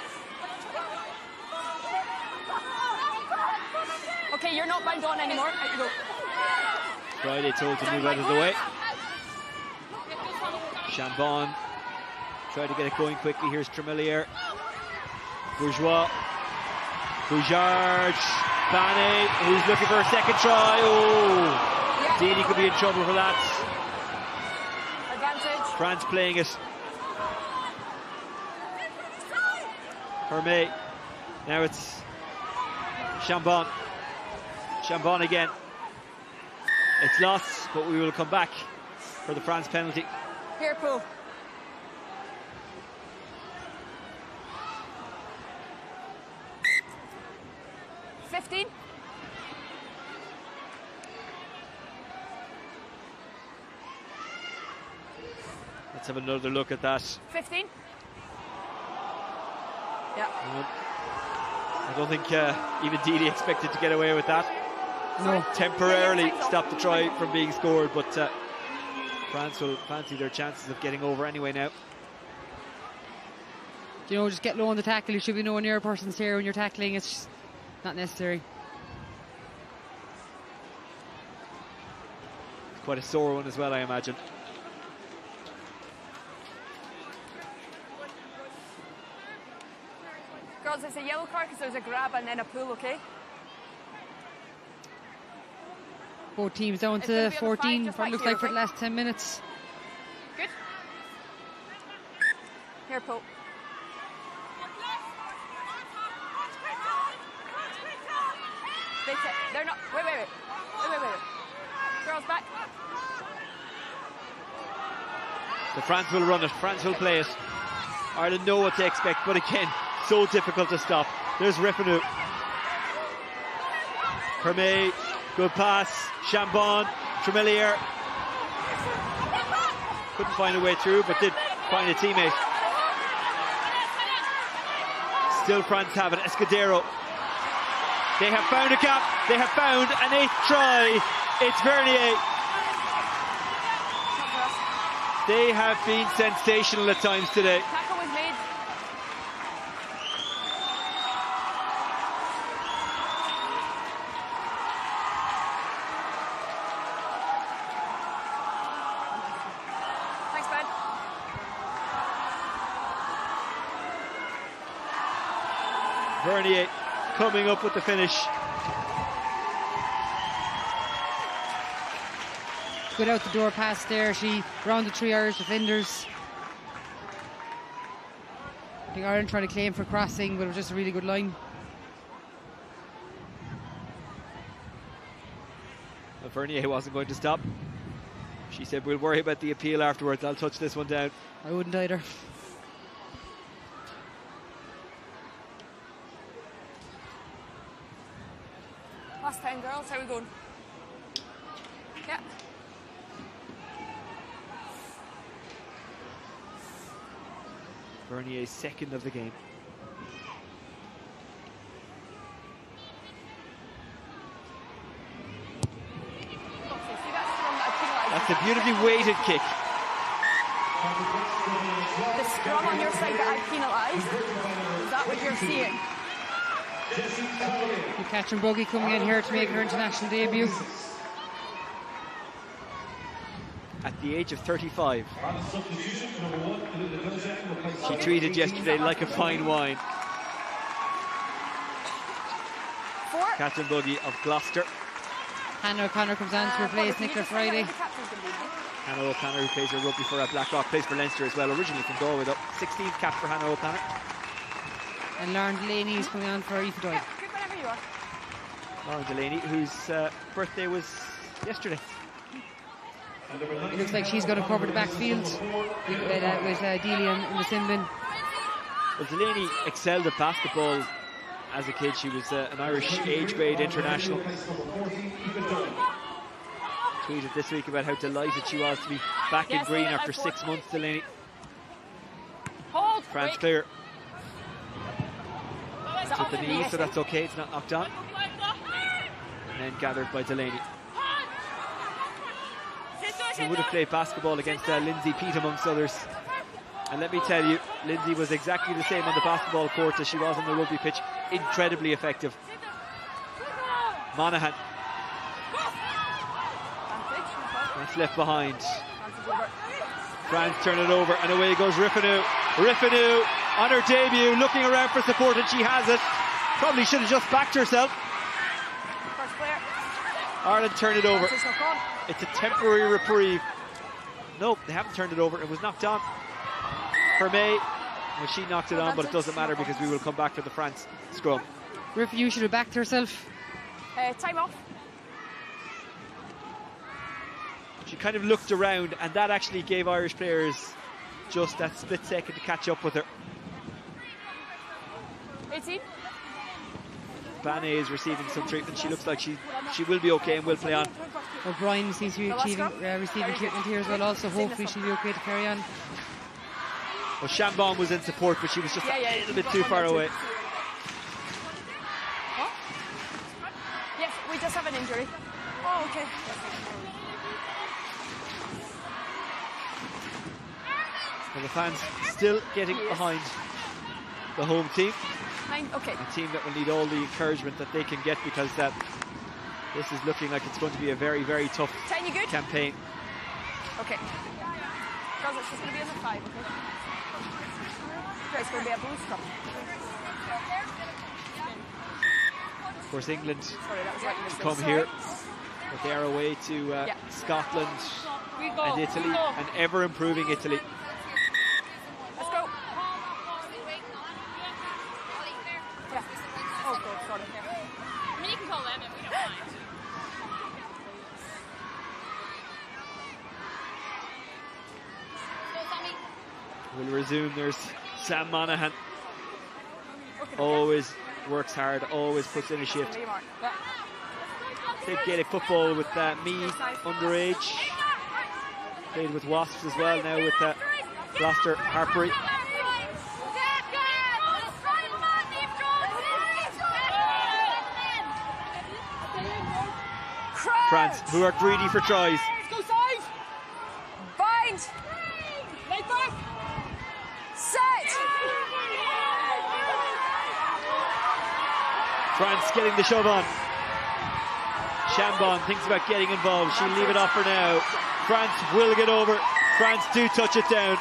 Okay, you're not bound on anymore. Out you go. Friday told to move out of the way. Chambon tried to get it going quickly. Here's Tremoulier. Bourgeois. Boujard. Bane, who's looking for a second try. Oh! Deany could be in trouble for that. Advantage. France playing it. Hermé. Now it's Chambon. Chambon again. It's lost, but we will come back for the France penalty. Here, Poole. Let's have another look at that. 15. Yeah. I don't think even Dealey expected to get away with that. No. Temporarily stopped the try from being scored, but France will fancy their chances of getting over anyway now. You know, just get low on the tackle. You should be nowhere near a person's hair when you're tackling. It's just not necessary. Quite a sore one as well, I imagine. Girls, it's a yellow card because there's a grab and then a pull, okay? Both teams down to 14, what it looks like for the last 10 minutes. Good. Here, pull. They're not. Wait. Girls back. So France will run it, France will play it. Ireland know what to expect, but again, so difficult to stop. There's Riffanu. Hermé, good pass. Chambon, Tremelier. Couldn't find a way through, but did find a teammate. Still France have it. Escudero. They have found a gap. They have found an 8th try. It's Vernier. They have been sensational at times today. Tackle was made. Thanks, Ben. Vernier coming up with the finish. Good out the door pass there. She rounded 3 Irish defenders. I think Ireland tried to claim for crossing, but it was just a really good line. Well, Vernier wasn't going to stop. She said, we'll worry about the appeal afterwards. I'll touch this one down. I wouldn't either. Last 10, girls. How are we going? Yeah. Vernier's second of the game. That's a beautifully weighted kick. The scrum on your side that I penalised. Is that what you're seeing? Catherine Buggy coming in here to make her international debut. At the age of 35. She treated yesterday like a fine wine. Catherine Buggy of Gloucester. Hannah O'Connor comes on to replace Nicola Friday. Hannah O'Connor, who plays her rugby for Blackrock, plays for Leinster as well, originally from Galway though. 16th cap for Hannah O'Connor. And Lauren Delaney is coming on for Aoife Doyle. Lauren Delaney, whose birthday was yesterday. It looks like she's going to cover the backfield with Delia in the sin bin. Well, Delaney excelled at basketball as a kid. She was an Irish age grade international. Tweeted this week about how delighted she was to be back in green after 6 months, Delaney. France clear. Took the knee, so that's okay, it's not knocked on. And then gathered by Delaney. He would have played basketball against Lindsay Peat amongst others. And let me tell you, Lindsay was exactly the same on the basketball court as she was on the rugby pitch. Incredibly effective. Monaghan. That's left behind. France turn it over and away goes Riffanu. Riffanu on her debut, looking around for support, and she has it. Probably should have just backed herself. Ireland turn it over. It's a temporary reprieve. Nope, they haven't turned it over. It was knocked on. Hermé, well, she knocked it on, but it doesn't matter because we will come back to the France scrum. Riffanu should have backed herself. Time off. She kind of looked around, and that actually gave Irish players just that split second to catch up with her. 18. Bane is receiving some treatment. She looks like she will be okay and will play on. O'Brien seems to be receiving treatment here as well. Also, hopefully she'll be okay to carry on. Well, Chambon was in support, but she was just a little bit too far away. Oh? Yes, we just have an injury. Oh, okay. Well, the fans still getting behind the home team. Okay. A team that will need all the encouragement that they can get, because this is looking like it's going to be a very, very tough campaign. Okay. Girls, it's just going to be in the 5, okay? It's going to be a blue scrum. Of course, England come here, but they are away to Scotland and Italy, and ever improving Italy. Let's go. Yeah. Oh, good, sorry. I mean, you can call them and we don't mind. We'll resume. There's Sam Monaghan. Always works hard, always puts in a shift. Played Gaelic football with Meath underage. Played with Wasps as well now with Gloucester Harpery. France, who are greedy for tries. Go side. Bind. Leg back. Set. France getting the shove on. Chambon thinks about getting involved. She'll leave it off for now. France will get over. France do touch it down.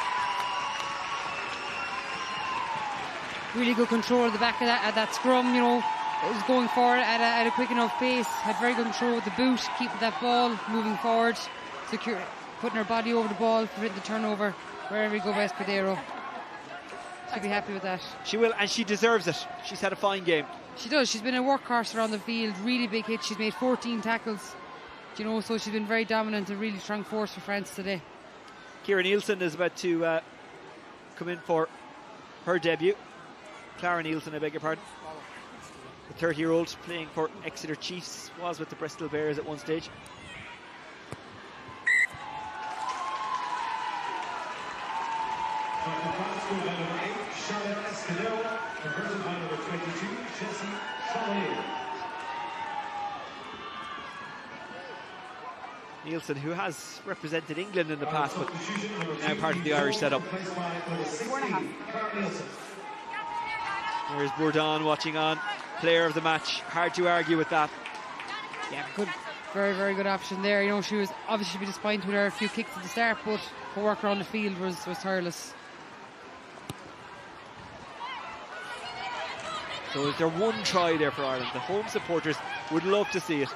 Really good control at the back of that scrum, you know. It was going forward at a quick enough pace. Had very good control with the boot, keeping that ball moving forward, secure, putting her body over the ball, preventing the turnover. Wherever we go, Escudero. She'll be happy with that. She will, and she deserves it. She's had a fine game. She does. She's been a workhorse around the field. Really big hit. She's made 14 tackles. You know, so she's been very dominant and really strong force for France today. Ciara Nielsen is about to come in for her debut. Clara Nielsen, I beg your pardon. The 30-year-old playing for Exeter Chiefs, was with the Bristol Bears at one stage. Charlotte Escudero, converted by number 22, Chelsea Chevalier. Nielsen, who has represented England in the past, but now part of the Irish setup. There's Bourdon watching on, player of the match. Hard to argue with that. Yeah, good, very, very good option there. You know, she was obviously be disappointed with her a few kicks at the start, but her work around the field was tireless. So is there one try there for Ireland? The home supporters would love to see it.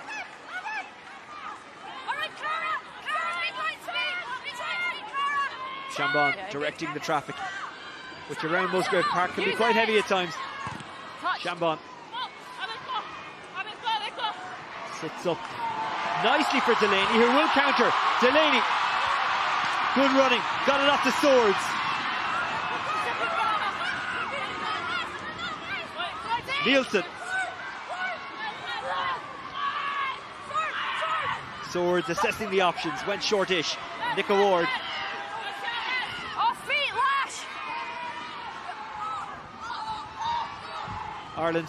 Chambon directing the traffic, which around Musgrave Park can be quite heavy at times. Chambon sits up nicely for Delaney, who will counter. Delaney, good running, got it off the Swords. Nielsen. Swords assessing the options, went shortish. Nick Ward. Off feet, lash. Ireland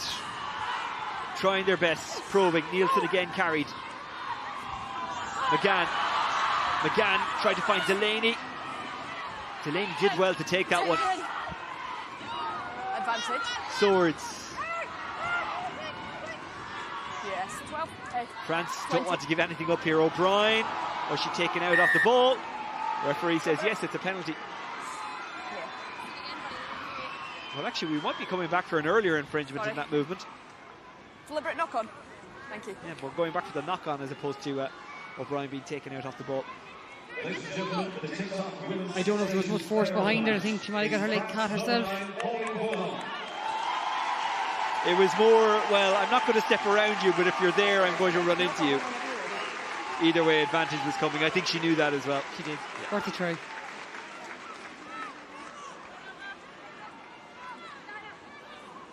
trying their best, probing. Nielsen again carried. McGann tried to find Delaney. Delaney did well to take that one. Advantage. Swords. Yes, 12. France don't want to give anything up here. O'Brien, was she taken out off the ball? Referee says yes, it's a penalty. Yeah. Well, actually, we might be coming back for an earlier infringement in that movement. Deliberate knock-on. Thank you. Yeah, we're going back for the knock-on as opposed to O'Brien being taken out off the ball. I don't know if there was much force behind her. I think she might have got her leg caught herself. It was more, well, I'm not going to step around you, but if you're there, I'm going to run into you. Either way, advantage was coming. I think she knew that as well. She did. Yeah. Worth a try.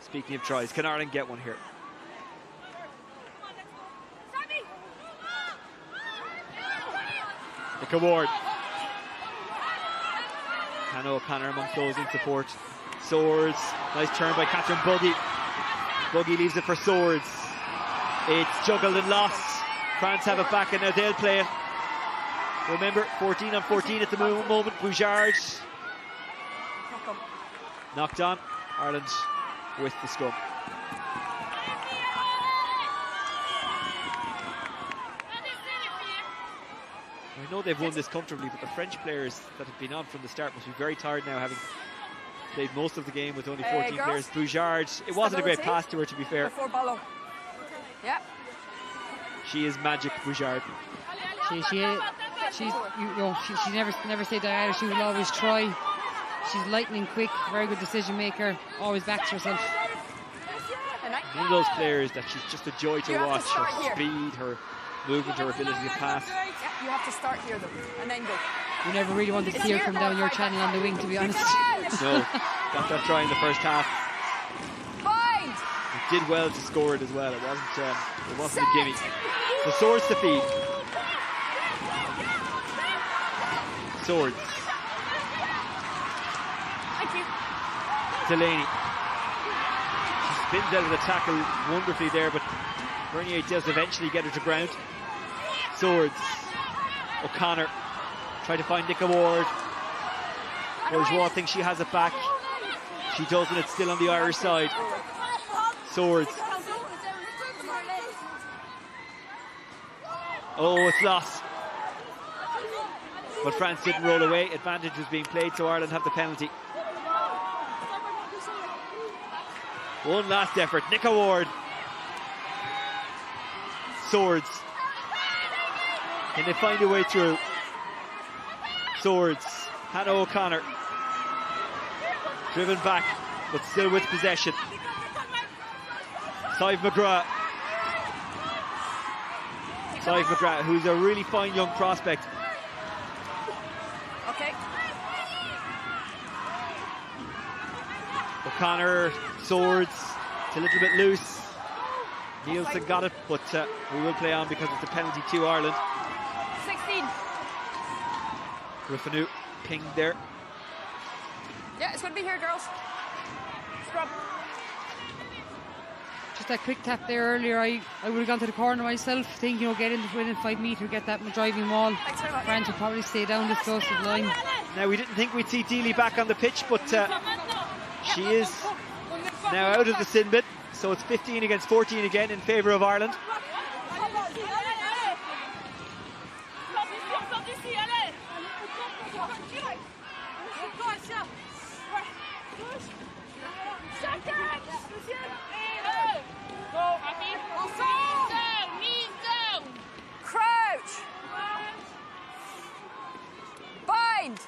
Speaking of tries, can Ireland get one here? Nicola Ward. Hannah O'Connor amongst those in support. Swords. Nice turn by Catherine Buggy. Buggy leaves it for Swords. It's juggled and lost. France have it back and now they'll play it. Remember, 14 on 14 at the moment. Boujard knocked on. Ireland with the scrum. I know they've won this comfortably, but the French players that have been on from the start must be very tired now, having played most of the game with only 14 players. Boujard, it wasn't a great pass to her, to be fair. Yeah. She is magic, Boujard. She never say die either. She will always try. She's lightning quick, very good decision maker, always backs herself. One of those players that she's just a joy to watch. Her speed, her movement, her ability to pass. Yeah, you have to start here though, and then go. You never really wanted to see her come down your channel on the wing, to be honest. No, got that try in the first half. It did well to score it as well. It wasn't a gimme. So Swords to feed. Swords. Thank you. Delaney. She spins out of the tackle wonderfully there, but Bernier does eventually get her to ground. Swords. O'Connor. Try to find Nicola Ward. Bourgeois thinks she has it back. She doesn't. It's still on the Irish side. Swords. Oh, it's lost. But France didn't roll away. Advantage was being played, so Ireland have the penalty. One last effort. Nicola Ward. Swords. Can they find a way through? Swords. Hannah O'Connor. Driven back, but still with possession. Sive McGrath. Sive McGrath, who's a really fine young prospect. Okay. O'Connor, Swords, it's a little bit loose. Nielsen got it, but we will play on because it's a penalty to Ireland. 16. Griffinu pinged there. Yeah, it's going to be here, girls. Scrub. Just that quick tap there earlier, I would have gone to the corner myself, thinking, get in within 5 metres, get that driving wall. France will probably stay down this close to the line. Now, we didn't think we'd see Dealey back on the pitch, but she is now out of the sin bin, so it's 15 against 14 again in favour of Ireland. Crouch. Bind.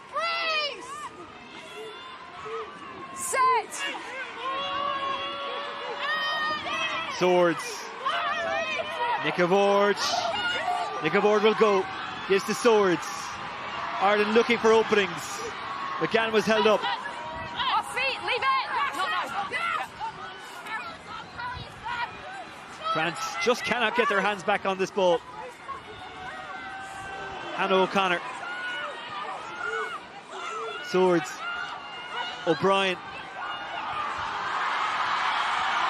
Set. Swords. Nicola Ward. Nicola Ward will go. Gives the Swords. Ireland looking for openings. McGann was held up. Off feet. Leave it. France just cannot get their hands back on this ball. Hannah O'Connor. Swords. O'Brien.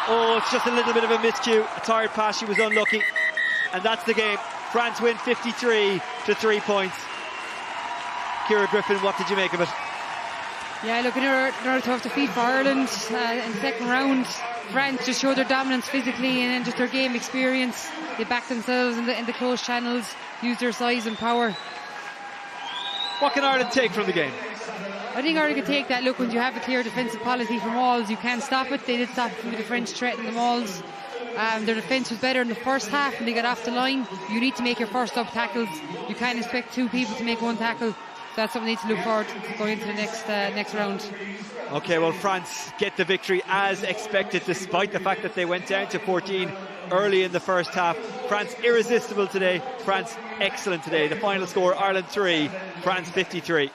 Oh, it's just a little bit of a miscue. A tired pass, she was unlucky. And that's the game. France win 53 to 3 points. Ciara Griffin, what did you make of it? Yeah, look, another tough defeat for Ireland in the second round. France just showed their dominance physically and just their game experience. They backed themselves in the close channels, used their size and power. What can Ireland take from the game? I think Ireland can take that. Look, when you have a clear defensive policy for mauls, you can't stop it. They did stop it with the French threat in the mauls. Their defence was better in the first half when they got off the line. You need to make your first up tackles. You can't expect two people to make one tackle. That's something we need to look forward to going into the next round. Okay, well, France get the victory as expected, despite the fact that they went down to 14 early in the first half. France irresistible today. France excellent today. The final score, Ireland 3, France 53.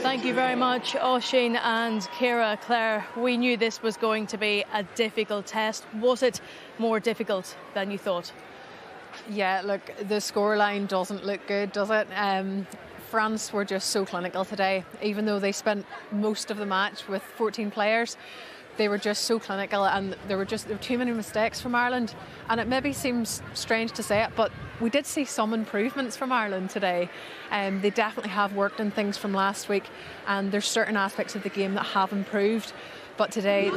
Thank you very much, Oisín and Ciara. Claire, we knew this was going to be a difficult test. Was it more difficult than you thought? Yeah, look, the scoreline doesn't look good, does it? France were just so clinical today. Even though they spent most of the match with 14 players, they were just so clinical, and there were too many mistakes from Ireland. And it maybe seems strange to say it, but we did see some improvements from Ireland today. They definitely have worked on things from last week, and there's certain aspects of the game that have improved. But today